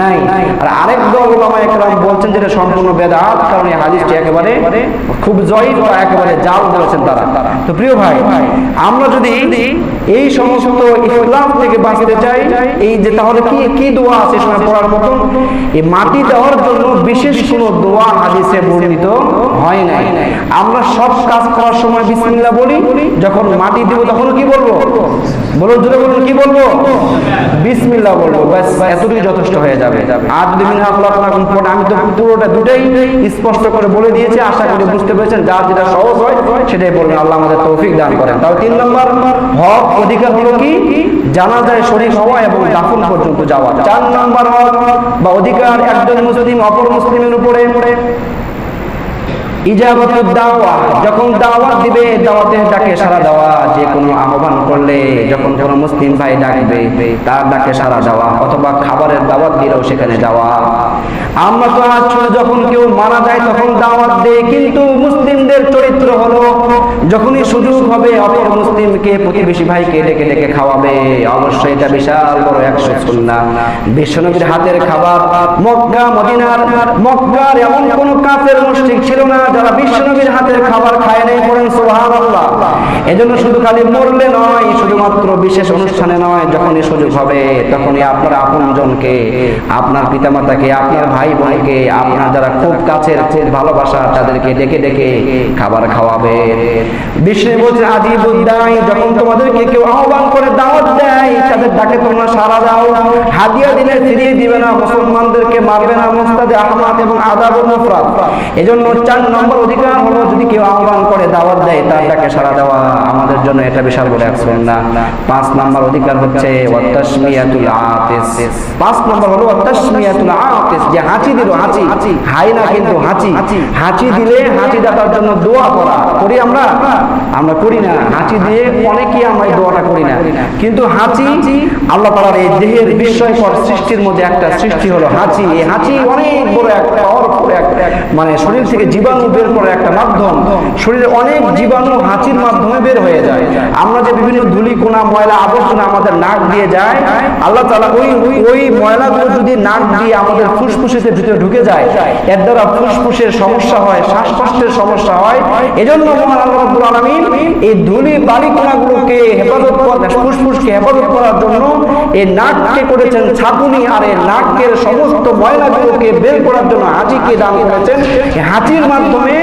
নাই। আর আরেক দল উলামায়ে কেরাম বলছেন যে এটা সম্পূর্ণ বেদাত, কারণ এই হাদিসটি একেবারে খুব জয়ীফ বা একেবারে জাল বলেছেন তারা। তো প্রিয় ভাই, আমরা যদি এই সমস্ত ইখতিলাফ থেকে বাঁচতে চাই, এই যে তাহলে কি দোয়া আছে সময় পড়ার মতন, এই মাটি দেওয়ার জন্য বিশেষ কোনো দোয়া হাদিসে বর্ণিত হয় নাই। আমরা সব কাজ করার সময় বিসমিল্লাহ বলি, যখন মাটি দেব তখন কি বলবো? বলুন, জোরে বলুন, কি বলবো? বিসমিল্লাহ বলবো, ব্যাস এতটুকু যথেষ্ট হয়ে যাবে। আর যদি মিনহা খলাকনাকুম পড়ে, আমি তো পুরোটা দুটাই স্পষ্ট করে বলে দিয়েছি, আশা করি বুঝতে পেরেছেন। যার যেটা সহজ হয় সেটাই বলবেন, আল্লাহ আমাদের তৌফিক দান করেন। তাও 3 নম্বর হক অধিকার হলো কি? জানাজায় শরীক হওয়া এবং দাফন পর্যন্ত যাওয়া। 4 নম্বর হক বা অধিকার একজন মুসলিম অপর মুসলিমের উপরে ইজাবাতুদ দাওয়া, যখন দাওয়াত দিবে দাওয়াতের ডাকে সাড়া দেওয়া, যে কোনো আহ্বান করলে যখন কোনো মুসলিম ভাই ডাকবে তার ডাকে সাড়া দেওয়া, অথবা খাবারের দাওয়াত দিলেও সেখানে যাওয়া। আমরা তো আজ যখন কেউ মারা যায় তখন দাওয়াত দেয়, কিন্তু মুসলিমদের চরিত্র হলো যখনই সুযোগ হবে অপর মুসলিমকে প্রতিবেশী ভাইকে ডেকে ডেকে খাওয়াবে। অবশ্যই এটা বিশাল বড় একশো সুন্নাহ। বিশ্বনবীর হাতের খাবার মক্কা মদিনার মক্কার এমন কোন কাফের মুশরিক ছিল না যারা বিশ্বনবীর হাতের খাবার খায় নাই, পড়েন সুবহানাল্লাহ। এজন্য শুধু খালি মরলে নয়, শুধুমাত্র বিশেষ অনুষ্ঠানে নয়, যখনই সুযোগ হবে তখনই আপনার আপনজনকে, আপনার পিতামাতাকে, আপনার ভাই বোনকে, আপনার যারা খুব কাছের খুব ভালোবাসা তাদেরকে ডেকে ডেকে খাবার খাওয়াবে। বিষ্ণু বলছে আজিবুদ দাঈ, যখন তোমাদেরকে কেউ আহ্বান করে দাওয়াত দেয় তাদের ডাকে তোমরা সাড়া দাও। হাদিয়া দিলে ফিরিয়ে দিবে না, মুসলমানদেরকে মারবে না। মুস্তাদে আহমদ এবং আদাবুল মুফরাদ। এজন্য 4 নম্বর অধিকার হলো যদি কেউ আহ্বান করে দাওয়াত দেয় তার ডাকে সাড়া দেওয়া। আমাদের জন্য এটা বিশাল বড় এক সুন্নাহ। 5 নম্বর অধিকার হচ্ছে ওয়াতাসমিয়াতুল আতিস। 5 নম্বর হলো ওয়াতাসমিয়াতুল আতিস, যে হাঁচি দিল, হাঁচি হাই না কিন্তু হাঁচি দিলে হাঁচি দাতার জন্য দোয়া করা। করি আমরা করি না। হাঁচি দিয়ে অনেকেই আমরা এই দোয়াটা করি না, কিন্তু হাঁচি আল্লাহ তাআলার এই দেহের বিস্ময়কর সৃষ্টির মধ্যে একটা সৃষ্টি হলো হাঁচি। এই হাঁচি অনেক বড় একটা মানে শরীর থেকে জীবাণু বের করার একটা মাধ্যম। শরীরে অনেক জীবাণু হাঁচির মাধ্যমে বের হয়ে যায়। আমরা যে বিভিন্ন ধূলিকণা ময়লা আবর্জনা আমাদের নাক দিয়ে যায়, আল্লাহ তাআলা ওই ময়লাগুলো যদি নাক দিয়ে আমাদের ফুসফুসের ভিতরে ঢুকে যায়, এর দ্বারা ফুসফুসের সমস্যা হয়, শ্বাসকষ্টের সমস্যা হয়। এজন্য মহান আল্লাহ রাব্বুল আলামিন এই ধূলি বালিকণাগুলোকে হেফাজত করার, ফুসফুসকে হেফাজত করার জন্য এই নাককে করেছেন ছাঁকুনি, আর এই নাকের সমস্ত ময়লাগুলোকে বের করার জন্য হাঁচিকে দান করেছেন। এই হাঁচির মাধ্যমে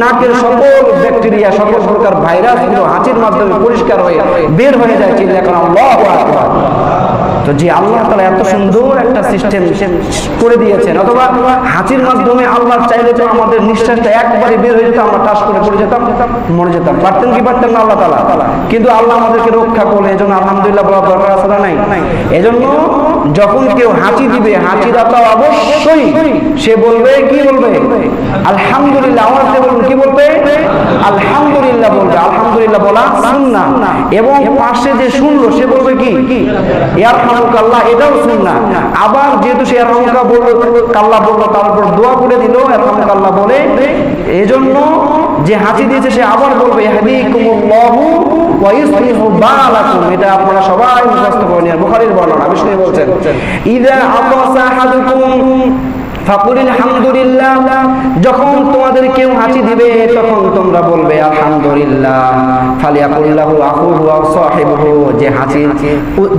নাকের সকল ব্যাকটেরিয়া, সকল প্রকার ভাইরাসগুলো হাঁচির মাধ্যমে পরিষ্কার হয়ে বের হয়ে যায়। চিন্তা করেন আল্লাহু আকবার। তো যে আল্লাহ তাআলা এত সুন্দর একটা সিস্টেম করে দিয়েছেন, অথবা হাঁচির মাধ্যমে আল্লাহ চাইলে তো আমাদের নিঃশ্বাসটা একবারে বের হয়ে যেত, আমরা টাস করে পড়ে যেতাম, মরে যেতাম। পারতেন কি পারতেন না আল্লাহ তাআলা? কিন্তু আল্লাহ আমাদেরকে রক্ষা করলেন। এজন্য আলহামদুলিল্লাহ বলার দরকার আছে না নাই? এজন্য যখন কেউ হাঁচি দিবে, হাঁচি দাতা অবশ্যই সে বলবে, কি বলবে? আলহামদুলিল্লাহ। আমার বলুন, কি বলবে? আলহামদুলিল্লাহ বলবে। আলহামদুলিল্লাহ বলা সুন্নাহ। এবং পাশে যে শুনলো সে বলবে কি? ইয়ারহামুকাল্লাহ, এটাও সুন্নাহ। আবার যেহেতু সে ইয়ারহামুকাল্লাহ বললো, তারপর দোয়া করে দিল ইয়ারহামুকাল্লাহ বলে, এজন্য যে হাঁচি দিয়েছে সে আবার বলবে ইয়াহদিকুমুল্লাহু ওয়া ইউসলিহু বালাকুম। এটা আপনারা সবাই মুখস্থ করে নিন। বুখারীর বর্ণনা, বিষ্ণু বলছেন ইযা আতাসা আহাদুকুম ফাকুল আলহামদুলিল্লাহ। যখন তোমাদের কেউ হাঁচি দিবে তখন তোমরা বলবে আলহামদুলিল্লাহ। ফালিয়াকুল্লাহু আখুহু ওয়া সাহিবুহু, যে হাঁচি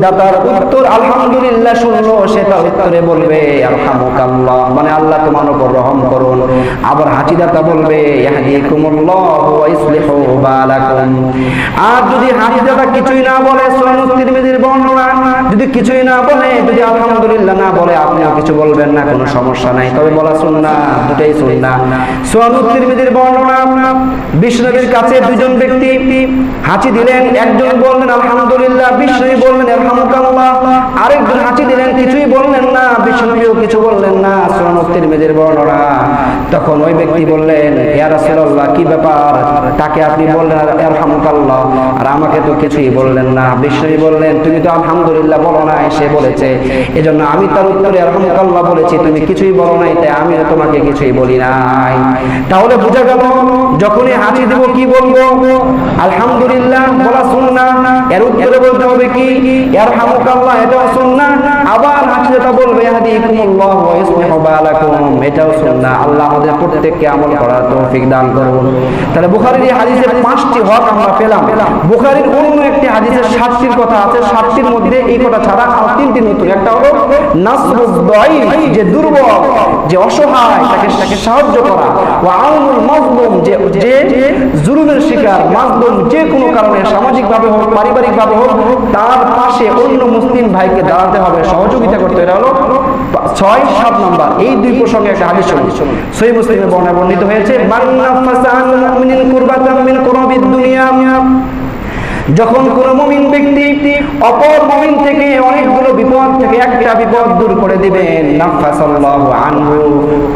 দাতার উত্তর আলহামদুলিল্লাহ শুনলো সেটা উত্তরে বলবে আরহামুকাল্লাহ, মানে আল্লাহ তোমার উপর রহম করুন। আবার হাঁচি দাতা বলবে ইয়াহদিকুমুল্লাহু ওয়া ইউসলিহু বালাকুম। আর যদি হাঁচি দাতা কিছুই না বলে, সুনান তিরমিজির বর্ণনা, যদি কিছুই না বলে, যদি আলহামদুলিল্লাহ না বলে, আপনিও কিছু বলবেন না, কোনো সমস্যা নাই, তবে বলা সুন্নাহ, দুটাই সুন্নাহ। সুনান তিরমিজির বর্ণনা, বিষ্ণুনবীর কাছে দুজন ব্যক্তি হাঁচি দিলেন, একজন বললেন আলহামদুলিল্লাহ, বিষ্ণু বললেন আরহামুকাল্লাহ। আরেকজন হাঁচি দিলেন, কিছুই বললেন না, বিষ্ণুনবীও কিছু বললেন না। সুনান তিরমিজির বর্ণনা। তখন ওই ব্যক্তি বললেন, ইয়া রাসূলুল্লাহ, কি ব্যাপার? তাকে আপনি বললেন ইয়ারহামুকাল্লাহ, আর আমাকে তো কিছুই বললেন না। বিশ্বনবী বললেন, তুমি তো আলহামদুলিল্লাহ বলো না, সে বলেছে, এজন্য আমি তার উত্তরে ইয়ারহামুকাল্লাহ বলেছি, তুমি কিছুই বলো নাই, তাই আমি তোমাকে কিছুই বলি নাই। তাহলে বোঝা গেল, যখনই হাসি দেব কি বলবো? আলহামদুলিল্লাহ বলা সুন্নাহ। এর উত্তরে বলতে হবে কি? ইয়ারহামুকাল্লাহ, এটাও সুন্নাহ। আবার হাসি যেটা বলবে ইয়াহদিকুমুল্লাহ ওয়া ইউসলিহু বালাকুম, এটাও সুন্নাহ। আল্লাহ আমাদের প্রত্যেককে আমল করার তৌফিক দান করুন। তাহলে বুখারীর এই হাদিসে 5টি হক আমরা পেলাম। বুখারীর অন্য একটি হাদিসে 60টির কথা আছে, 60টির মধ্যে এই কথা ছাড়া আর 3টি নতুন। একটা হলো নাসরুদ দাঈফ, যে দুর্বল, যে অসহায়, তাকে সাহায্য করা। ওয়া আউনুল মাজলুম, যে জুলুমের শিকার, মাজলুম যে কোনো কারণে, সামাজিকভাবে হোক, পারিবারিকভাবে হোক, তার পাশে অন্য মুসলিম ভাইকে দাঁড়াতে হবে, সহযোগিতা করতে। এটা হলো 6, 7 নম্বর। এই দুই প্রসঙ্গে একটা হাদিস শুনুন। সহিহ মুসলিমে বর্ণিত হয়েছে, মান নাফাসা আন মুমিনিন কুরবাতাম মিন কুরাবিদ দুনিয়া, যখন কোন মুমিন ব্যক্তি অপর মুমিন থেকে অনেকগুলো বিপদ থেকে একটা বিপদ দূর করে দিবেন, নাফাসাল্লাহু আনহু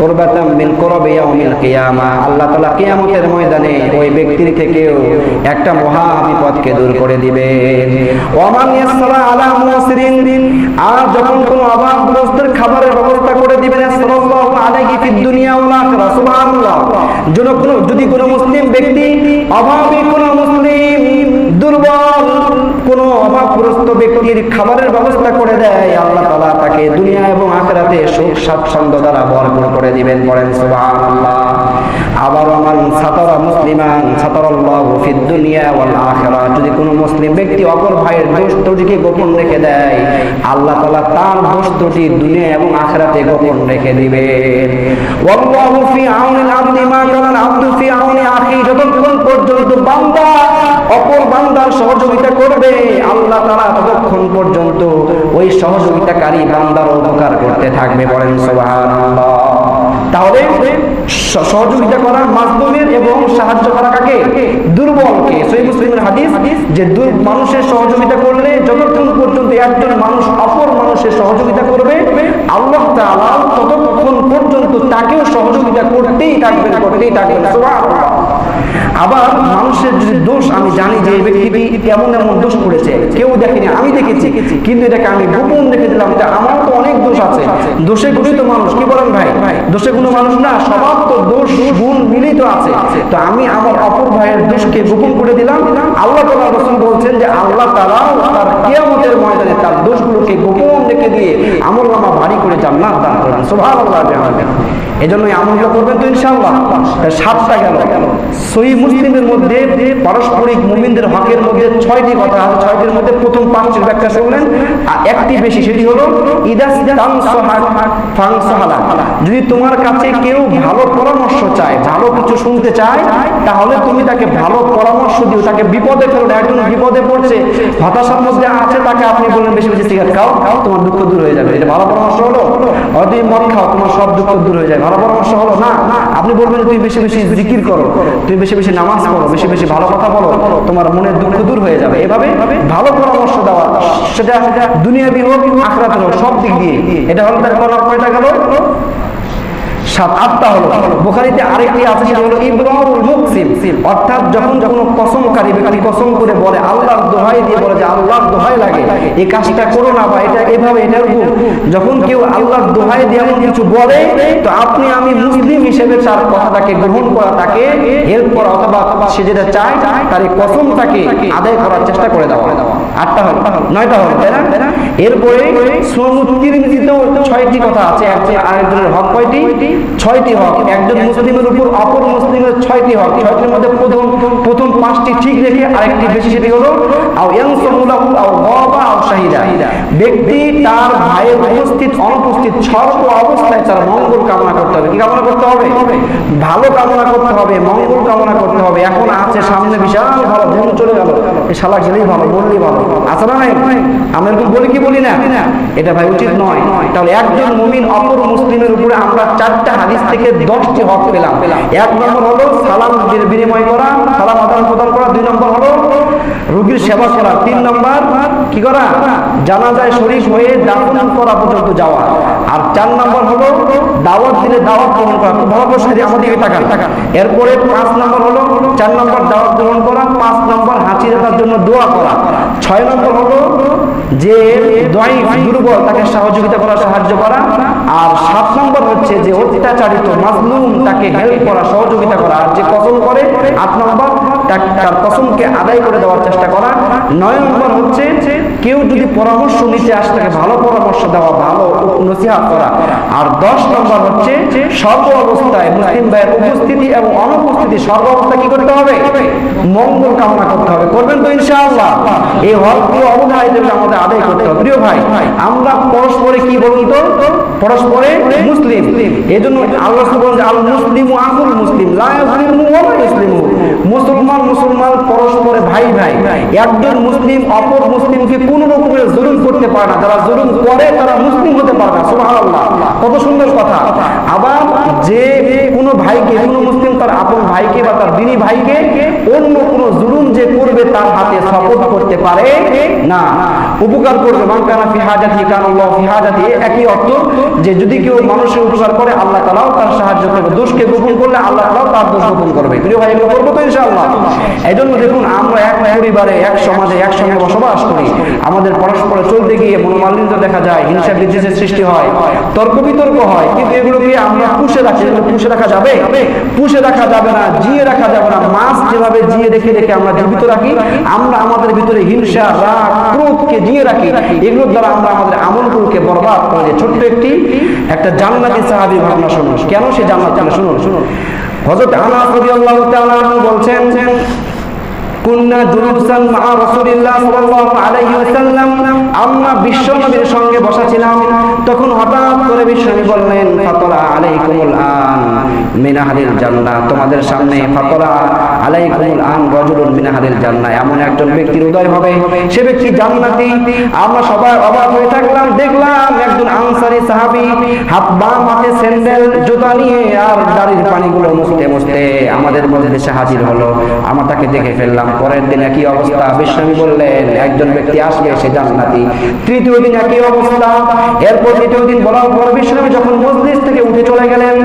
কুরবাতাম মিন কুরাবি ইয়াউমিল কিয়ামা, আল্লাহ তাআলা কিয়ামতের ময়দানে ওই ব্যক্তির থেকেও একটা মহা বিপদকে দূর করে দিবেন। ওয়া মান ইয়াসরা আলা মুসরিন, আর যখন কোন অভাবগ্রস্তের খাবারের ব্যবস্থা করে দিবেন, সাল্লাল্লাহু আলাইহি ফিদ দুনিয়া ওয়াল আখিরা, সুবহানাল্লাহ। যদি কোনো মুসলিম ব্যক্তি অভাবী, কোনো মুসলিম দুর্বল, কোনো অভাবগ্রস্ত ব্যক্তির খাবারের ব্যবস্থা করে দেয়, আল্লাহ তাআলা তাকে দুনিয়া এবং আখিরাতে সুখ স্বাচ্ছন্দ্য দ্বারা ভরপুর করে দিবেন। বলেন সুবহানাল্লাহ। আবার মান সাতারা মুসলিমান সাতারাল্লাহু ফিদ দুনিয়া ওয়াল আখিরা, যদি কোনো মুসলিম ব্যক্তি অপর ভাইয়ের দোষ ত্রুটিকে গোপন রেখে দেয়, আল্লাহ তাআলা তার দোষ ত্রুটি দুনিয়া এবং আখিরাতে গোপন রেখে দিবেন। ওয়াল্লাহু ফি আউনিল আবদি মা কানাল আবদু ফি আউনি আখি, যতক্ষণ পর্যন্ত বান্দা অপর বান্দার সহযোগিতা করবে, আল্লাহ তাআলা ততক্ষণ পর্যন্ত ওই সহযোগিতাকারী বান্দার উপকার করতে থাকবে। বলেন সুবহানাল্লাহ। তাহলে সহযোগিতা করা মাজলুমের এবং সাহায্য করা কাকে? দুর্বলকে। সহিহ মুসলিমের হাদিস, যে মানুষের সহযোগিতা করলে, যতক্ষণ পর্যন্ত একজন মানুষ অপর মানুষের সহযোগিতা করবে, আল্লাহ তাআলা ততক্ষণ পর্যন্ত তাকেও সহযোগিতা করতেই থাকবেন, করতেই থাকবেন। সুবহানাল্লাহ। আবার মানুষের যদি দোষ আমি জানি যে এই ব্যক্তি এমন এমন দোষ করেছে, কেউ দেখেনি, আমি দেখেছি, কিন্তু এটাকে আমি গোপন রেখে দিলাম, এটা আমার তো অনেক দোষ আছে, দোষে গুণিত মানুষ। কি বলেন ভাই? দোষে গুণ মানুষ না, সবার তো দোষ গুণ মিলিত আছে। তো আমি আমার অপর ভাইয়ের দোষকে গোপন করে দিলাম। আল্লাহ তাআলা রাসূল বলছেন যে আল্লাহ তাআলা তার কিয়ামতের ময়দানে তার দোষগুলোকে গোপন রেখে দিয়ে আমলনামা ভারী করে জান্নাত দান করবেন। সুবহানাল্লাহ। এজন্যই আমলগুলো করবেন তো ইনশাআল্লাহ। 7টা গেল। সহিহ মুসলিমের মধ্যে পারস্পরিক মুমিনদের হকের মধ্যে 6টি কথা আছে। 6টির মধ্যে প্রথম 5টির ব্যাখ্যা শুনলেন, আর একটি বেশি, সেটি হলো যদি তোমার কাছে কেউ ভালো পরামর্শ চায়, ভালো কিছু শুনতে চায়, তাহলে তুমি তাকে ভালো পরামর্শ দিও, তাকে বিপদে ফেলো না। একজন বিপদে পড়ছে, হতাশার মধ্যে আছে, তাকে আপনি বললেন বেশি বেশি সিগারেট খাও, তোমার দুঃখ দূর হয়ে যাবে, এটা ভালো পরামর্শ হলো? অতি মদ খাও, তোমার সব দুঃখ দূর হয়ে যায়, ভালো পরামর্শ হলো না? আপনি বলবেন তুমি বেশি বেশি জিকির করো, তুমি বেশি বেশি নামাজ পড়ো, বেশি বেশি ভালো কথা বলো, তোমার মনের দুঃখ দূর হয়ে যাবে। এভাবে ভালো পরামর্শ দেওয়া, সেটা দুনিয়াবি হোক আখিরাতের হোক, সব দিক দিয়ে। এটা হলো তার কয়টা গেল? 7-8টা হলো। বুখারীতে আরেকটি আছে, সেটা হলো ইবরারুল মুকসিম, অর্থাৎ যখন কোনো কসমকারী ব্যক্তি কসম করে বলে, আল্লাহর দোহাই দিয়ে বলে যে আল্লাহর দোহাই লাগে এই কাজটা করো না, বা এটা এভাবে, এটা এরকম, যখন কেউ আল্লাহর দোহাই দিয়ে এমন কিছু বলে, তো আপনি আমি মুসলিম হিসেবে তার কথাটাকে গ্রহণ করা, তাকে হেল্প করা, অথবা সে যেটা চায় তার এই কসমটাকে আদায় করার চেষ্টা করে দেওয়া। 8টা হলো, 9টা হলো, তাই না? এরপরে সুনানুত তিরমিজিতেও 6টি কথা আছে। আরেকজনের হক কয়টি? 6টি হক। একজন মুসলিমের উপর অপর মুসলিমের 6টি হক। 6টির মধ্যে প্রথম 5টি ঠিক রেখে আরেকটি বেশি, সেটি হলো আও ইয়ানসুরুলাহু আও গাবা আও শাহিদা, ব্যক্তি তার ভাইয়ের উপস্থিত অনুপস্থিত সর্ব অবস্থায় তার মঙ্গল কামনা করতে হবে। কি কামনা করতে হবে? ভালো কামনা করতে হবে, মঙ্গল কামনা করতে হবে। এখন আছে সামনে বিশাল ভালো দিন চলে গেল, এই শালা গেলেই ভালো, বললেই ভালো, আছে না নাই? আমরা এরকম বলি কি বলি না? এটা ভাই উচিত নয়। তাহলে একজন মুমিন অপর মুসলিমের উপরে আমরা 4টা হাদিস থেকে 10টি হক পেলাম। 1 নম্বর হলো সালাম বিনিময় করা, সালাম আদান প্রদান করা। 2 নম্বর হলো রোগীর সেবা করা। 3 নম্বর কি করা? জানাজায় শরীক হয়ে দাফন করা পর্যন্ত যাওয়া। আর 4 নম্বর হলো দাওয়াত দিলে দাওয়াত গ্রহণ করা। খুব ভালো করে সাথে আমাদের তাকান। এরপরে 5 নম্বর হলো 4 নম্বর দাওয়াত গ্রহণ করা, 5 নম্বর হাঁচি রাখার জন্য দোয়া করা, 6 নম্বর হলো যে দাঈফ দুর্বল তাকে সহযোগিতা করা, সাহায্য করা, আর 7 নম্বর হচ্ছে যে অত্যাচারিত মাজলুম তাকে হেল্প করা, সহযোগিতা করা, আর যে কসম করে 8 নম্বর তার কসমকে আদায় করে দেওয়ার চেষ্টা করা, 9 নম্বর হচ্ছে কেউ যদি পরামর্শ নিতে আসে তাকে ভালো পরামর্শ দেওয়া, ভালো নসিহত করা, আর 10 নম্বর হচ্ছে সর্ব অবস্থায় মুসলিম ভাইয়ের উপস্থিতি এবং অনুপস্থিতি সর্ব অবস্থায় কি করতে হবে? মঙ্গল কামনা করতে হবে। করবেন তো ইনশাআল্লাহ? এই হকগুলো অবধারিত আমাদের আদায় করতে হবে। প্রিয় ভাই, আমরা পরস্পরে কি বলুন তো? পরস্পরে মুসলিম। এজন্য আল্লাহ সুবহানাহু ওয়া তাআলা আল মুসলিমু আখুল মুসলিম লা ইয়াজলিমু ওয়া লা ইসলিমু। মুসলমান পরস্পরে ভাই ভাই। একজন মুসলিম অপর মুসলিমকে কোন রকমের জুলুম করতে পারে না, যারা জুলুম করে তারা মুসলিম হতে পারে না। সুবহানাল্লাহ, কত সুন্দর কথা। আবার যে কোনো ভাইকে, কোনো মুসলিম তার আপন ভাইকে বা তার দ্বিনী ভাইকে অন্য কোনো জুলুম যে করবে তার হাতে সাপোর্ট করতে পারে না, উপকার করবে। মান কানা ফি হাজাতি কানা আল্লাহু ফি হাজাতি, একই অর্থ যে যদি কেউ মানুষের উপকার করে আল্লাহ তাআলাও তার সাহায্য করবে, দোষকে গোপন করলে আল্লাহ তাআলাও তার দোষ গোপন করবে। প্রিয় ভাই, এগুলো করবো তো ইনশাআল্লাহ? এজন্য দেখুন, আমরা এক পরিবারে, এক সমাজে, একসঙ্গে বসবাস করি। আমাদের পরস্পরে চলতে গিয়ে মনোমালিন্য দেখা যায়, হিংসা বিদ্বেষের সৃষ্টি হয়, তর্ক বিতর্ক হয়, কিন্তু এগুলোকে আমরা পুষে রাখি। পুষে রাখা যাবে? পুষে রাখা যাবে না, জিয়ে রাখা যাবে না। মাছ যেভাবে জিয়ে রেখে রেখে আমরা জীবিত রাখি, আমরা আমাদের ভিতরে হিংসা, রাগ, ক্রোধকে জিয়ে রাখি। এগুলোর দ্বারা আমরা আমাদের আমলগুলোকে বরবাদ করে দিই। ছোট্ট একটা জান্নাতি সাহাবী ঘটনা শুনুন। কেন সে জান্নাত? শুনুন। হযরত আনাস রাদিয়াল্লাহু তাআলা বলছেন, কুন্না জুলুসান মা রাসূলিল্লাহ সাল্লাল্লাহু আলাইহি ওয়াসাল্লাম, আমরা বিশ্বনবীর সঙ্গে বসা ছিলাম। তখন হঠাৎ করে বিশ্বনবী বললেন, ফাতরা আলাইকুমুল আন মিন আহলিল জান্নাহ, তোমাদের সামনে ফাতরা আলাইকুমুল আন রাজুলুন মিন আহলিল জান্নাহ, এমন একজন ব্যক্তির উদয় হবে, সে ব্যক্তি জান্নাতি। আমরা সবাই অবাক হয়ে থাকলাম, দেখলাম একজন আনসারী সাহাবী বাম হাতে স্যান্ডেল জুতা নিয়ে আর দাড়ির পানিগুলো মুছতে মুছতে আমাদের মধ্যে এসে হাজির হলো। আমরা তাকে দেখে ফেললাম। পরের দিন একই অবস্থা, বিশ্বনবী বললেন একজন ব্যক্তি আসবে, সে জান্নাতি। তৃতীয় দিন একই অবস্থা। এরপর তৃতীয় দিন বলার পর বিশ্বনবী যখন মজলিস থেকে উঠে চলে গেলেন,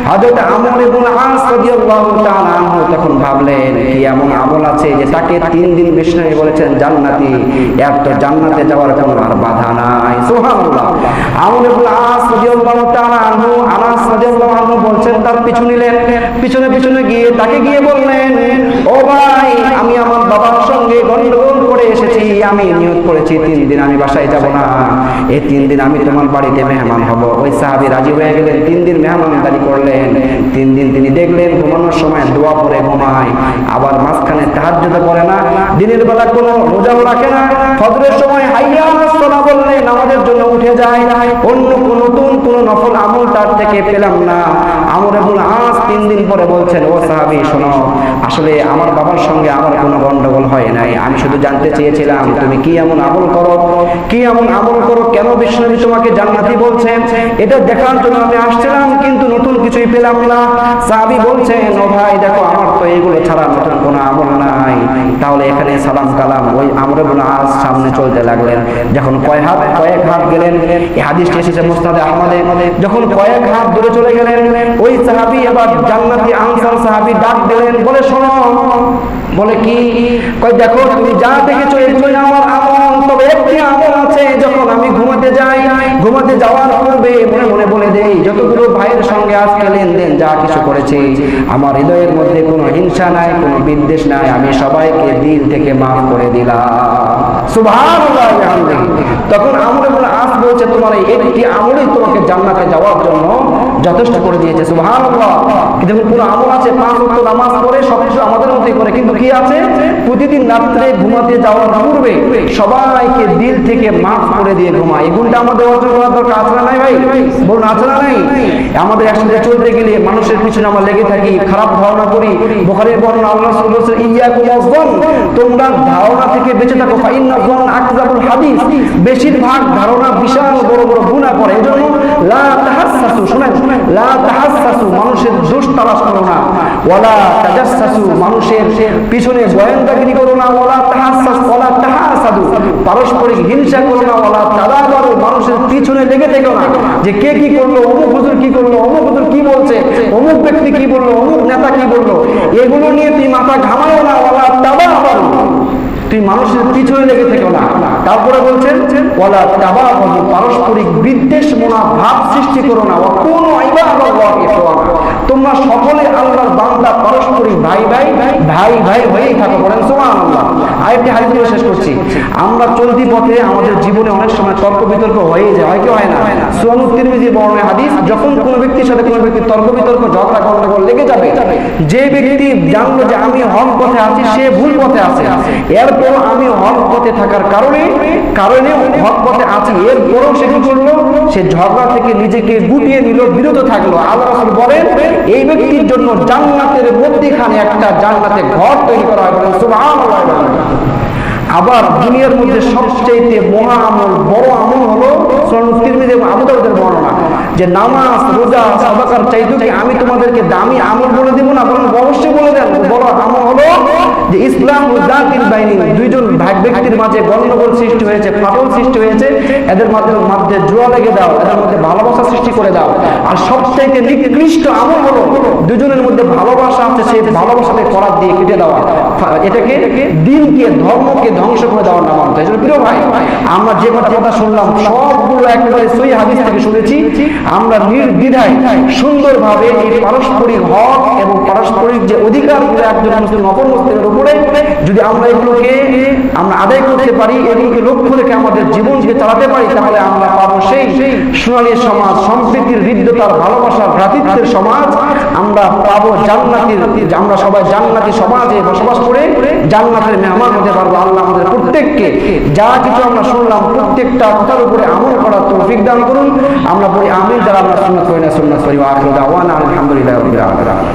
হযরত আমর ইবনে আস রাদিয়াল্লাহু তাআলা আনহু তখন ভাবলেন, কি এমন আমল আছে যে তাকে 3 দিন বিশ্বনবী বলেছেন জান্নাতি, এর তো জান্নাতে যাওয়ার কোনো আর বাধা নাই। সুবহানাল্লাহ। আমর ইবনে আস রাদিয়াল্লাহু তাআলা আনহু, আনাস রাদিয়াল্লাহু আনহু বলছেন, তার পিছু নিলেন। পিছনে গিয়ে তাকে গিয়ে বললেন, ও ভাই, আমি আমার বাবার সঙ্গে গন্ডগোল করে এসেছি, আমি নিয়ত করেছি 3 দিন আমি বাসায় যাব না, এই 3 দিন আমি তোমার বাড়িতে মেহমান হব। ওই সাহাবী রাজি হয়ে গেলেন, 3 দিন মেহমানদারি করলেন। 3 দিন তিনি দেখলেন ঘুমানোর সময় দোয়া পড়ে ঘুমায়, আবার মাঝখানে তাহাজ্জুদ পড়ে না, দিনের বেলা কোনো রোজাও রাখে না, ফজরের সময় হাইয়া আলাস সালাহ বললে নামাজের জন্য উঠে যায়। অন্য নতুন কোন নফল আমল তার থেকে পেলাম না। আমর ইবনে আস 3 দিন পরে বলছেন, ও সাহাবী শোনো, আসলে আমার বাবার সঙ্গে আমার কোনো গন্ডগোল হয় নাই, আমি শুধু জানতে চেয়েছিলাম তুমি কি এমন আমল করো, কেন বিশ্বনবী তোমাকে জান্নাতি বলছেন, এটা দেখার জন্য আমি আসছিলাম, কিন্তু নতুন কিছুই পেলাম না। সাহাবী বলছেন, ও ভাই দেখো, আমার তো এগুলো ছাড়া নতুন কোনো আমল নাই। তাহলে এখানে সালাম কালাম। ওই আমর ইবনে আস সামনে চলতে লাগলেন। যখন কয়েক হাত গেলেন, এই হাদিসটি এসেছে মুসনাদে আহমদে, যখন কয়েক হাত দূরে চলে গেলেন, ওই সাহাবী এবার জান্নাতি আনসার সাহাবী ডাক দিলেন, বলে শোনো। বলে কি? কই দেখো, তুমি যা দেখেছো এগুলোই আমার আমল, তবে একটি আমল আছে, যখন আমি ঘুমাতে যাই, ঘুমাতে যাওয়ার পূর্বে মনে মনে বলে দেই, যতগুলো ভাইয়ের সঙ্গে আজকে লেনদেন যা কিছু করেছি, আমার হৃদয়ের মধ্যে কোনো হিংসা নাই, কোনো বিদ্বেষ নাই, আমি সবাইকে দিল থেকে মাফ করে দিলাম। সুবহানাল্লাহ। তখন আমর ইবনে আস বলছে, তোমার এই একটি আমলই তোমাকে জান্নাতে যাওয়ার জন্য যথেষ্ট করে দিয়েছে। সুবহানাল্লাহ। কিন্তু কোনো আমল আছে 5 ওয়াক্ত নামাজ পড়ে সবকিছু আমাদের মতোই করে, কিন্তু কি আছে, প্রতিদিন রাত্রে ঘুমাতে যাওয়ার পূর্বে সবাইকে দিল থেকে মাফ করে দিয়ে ঘুমায়। এই গুণটা আমাদের অর্জন করার দরকার আছে না নাই ভাই? বলুন, আছে না নাই? আমাদের একসাথে চলতে গেলে মানুষের পিছনে আমরা লেগে থাকি, খারাপ ধারণা করি। বুখারীর বর্ণনা, আল্লাহ রাসূল বলেছেন, ইয়াকুম ওয়াজ-যন, তোমরা ধারণা থেকে বেঁচে থাকো। ফাইন্না যন আকযাবুল হাদিস, বেশিরভাগ ধারণা বিশাল বড় বড় গুনাহ করে। এজন্য লা তাহাসসাসু, শুনেন, লা তাহাসসাসু, মানুষের দোষ তালাশ করো না। ওয়ালা তাজাসসাসু, মানুষের পিছনে গোয়েন্দাগিরি করো না। ওয়ালা তাহাসসাস, ওয়ালা তাহাস তাহাসাদু, পারস্পরিক হিংসা করো না, ওয়ালা তাদাবারু, মানুষের পিছনে লেগে থেকো না যে কে কি করলো, অমুক হুজুর কি করলো, অমুক হুজুর কি বলছে, অমুক ব্যক্তি কি বললো, অমুক নেতা কি বললো, এগুলো নিয়ে তুই মাথা ঘামায়ও না, ওয়ালা তাদাবারু, তুই মানুষের পিছনে লেগে থেকো না। তারপরে বলছেন ওয়ালা তাবাগু, পারস্পরিক বিদ্বেষ মনোভাব সৃষ্টি করো না, ওয়া কুনু ইবাদাল্লাহি ইখওয়ানা, তোমরা সকলে আল্লাহর বান্দা, পারস্পরিক ভাই ভাই ভাই ভাই হয়েই থাকো। বলেন সুবহানাল্লাহ। আরেকটি হাদিস দিয়ে শেষ করছি। আমরা চলতি পথে আমাদের জীবনে অনেক সময় তর্ক বিতর্ক হয়ে যায়, হয় কি হয় না? সুনান তিরমিজির বর্ণনা হাদিস, যখন কোনো ব্যক্তির সাথে কোনো ব্যক্তি তর্ক বিতর্ক ঝগড়া গন্ডগোল লেগে যাবে, যে ব্যক্তি জানলো যে আমি হক পথে আছি, সে ভুল পথে আছে, এরপর আমি হক পথে থাকার কারণে হক পথে আছি, এরপরও সে কি করলো, সে ঝগড়া থেকে নিজেকে গুটিয়ে নিল, বিরত থাকলো। আল্লাহ রাসূল বলেন এই ব্যক্তির জন্য জান্নাতের মধ্যখানে একটা জান্নাতে ঘর তৈরি করা হয়। বলেন সুবহানাল্লাহ। আবার দুনিয়ার মধ্যে সবচেয়ে মহা আমল, বড় আমল হলো সুনান তিরমিজি এবং আবু দাউদের বর্ণনা, যে নামাজ, রোজা, সাদাকার চাইতে কি আমি তোমাদেরকে দামি আমল বলে দেব না? বরং অবশ্যই বলে দেন। বড় আমল হলো যে ইসলাম ও জাতির বাইনি, দুইজন ব্যক্তির মাঝে গন্ডগোল সৃষ্টি হয়েছে, ফাটল সৃষ্টি হয়েছে, এদের মধ্যে জোড়া লেগে দাও, এদের মধ্যে ভালোবাসা সৃষ্টি করে দাও। আর সবচাইতে নিকৃষ্ট আমল হলো দুজনের মধ্যে ভালোবাসা আছে, সেই ভালোবাসাকে করাত দিয়ে কেটে দেওয়া, এটাকে দিনকে, ধর্মকে ধ্বংস করে দেওয়ার নাম। প্রিয় ভাই, আমরা যে কথা শুনলাম সবগুলো একেবারে সহিহ হাদিস থেকে শুনেছি। আমরা নির্দ্বিধায় সুন্দরভাবে এই পারস্পরিক হক এবং পারস্পরিক যে অধিকারগুলো একজন মুসলিম অপর মুসলিমের উপরে, যদি আমরা এগুলোকে আদায় করতে পারি, এগুলোকে লক্ষ্য রেখে আমাদের জীবনকে চালাতে পারি, তাহলে আমরা পাবো সেই সোনালী সমাজ, সম্প্রীতির, হৃদ্যতার, ভালোবাসার, ভ্রাতৃত্বের সমাজ। আমরা পাবো জান্নাতের, আমরা সবাই জান্নাতি সমাজে বসবাস করে জান্নাতের মেহমান হতে পারবো। আল্লাহ আমাদের প্রত্যেককে যা কিছু আমরা শুনলাম প্রত্যেকটা কথার উপরে আমল করার তৌফিক দান করুন। আমরা বলি আমিন, যারা আমরা সুন্নাত করি না সুন্নাত করি। ওয়া আখিরু দাওয়ানা আলহামদুলিল্লাহি রাব্বিল আলামিন।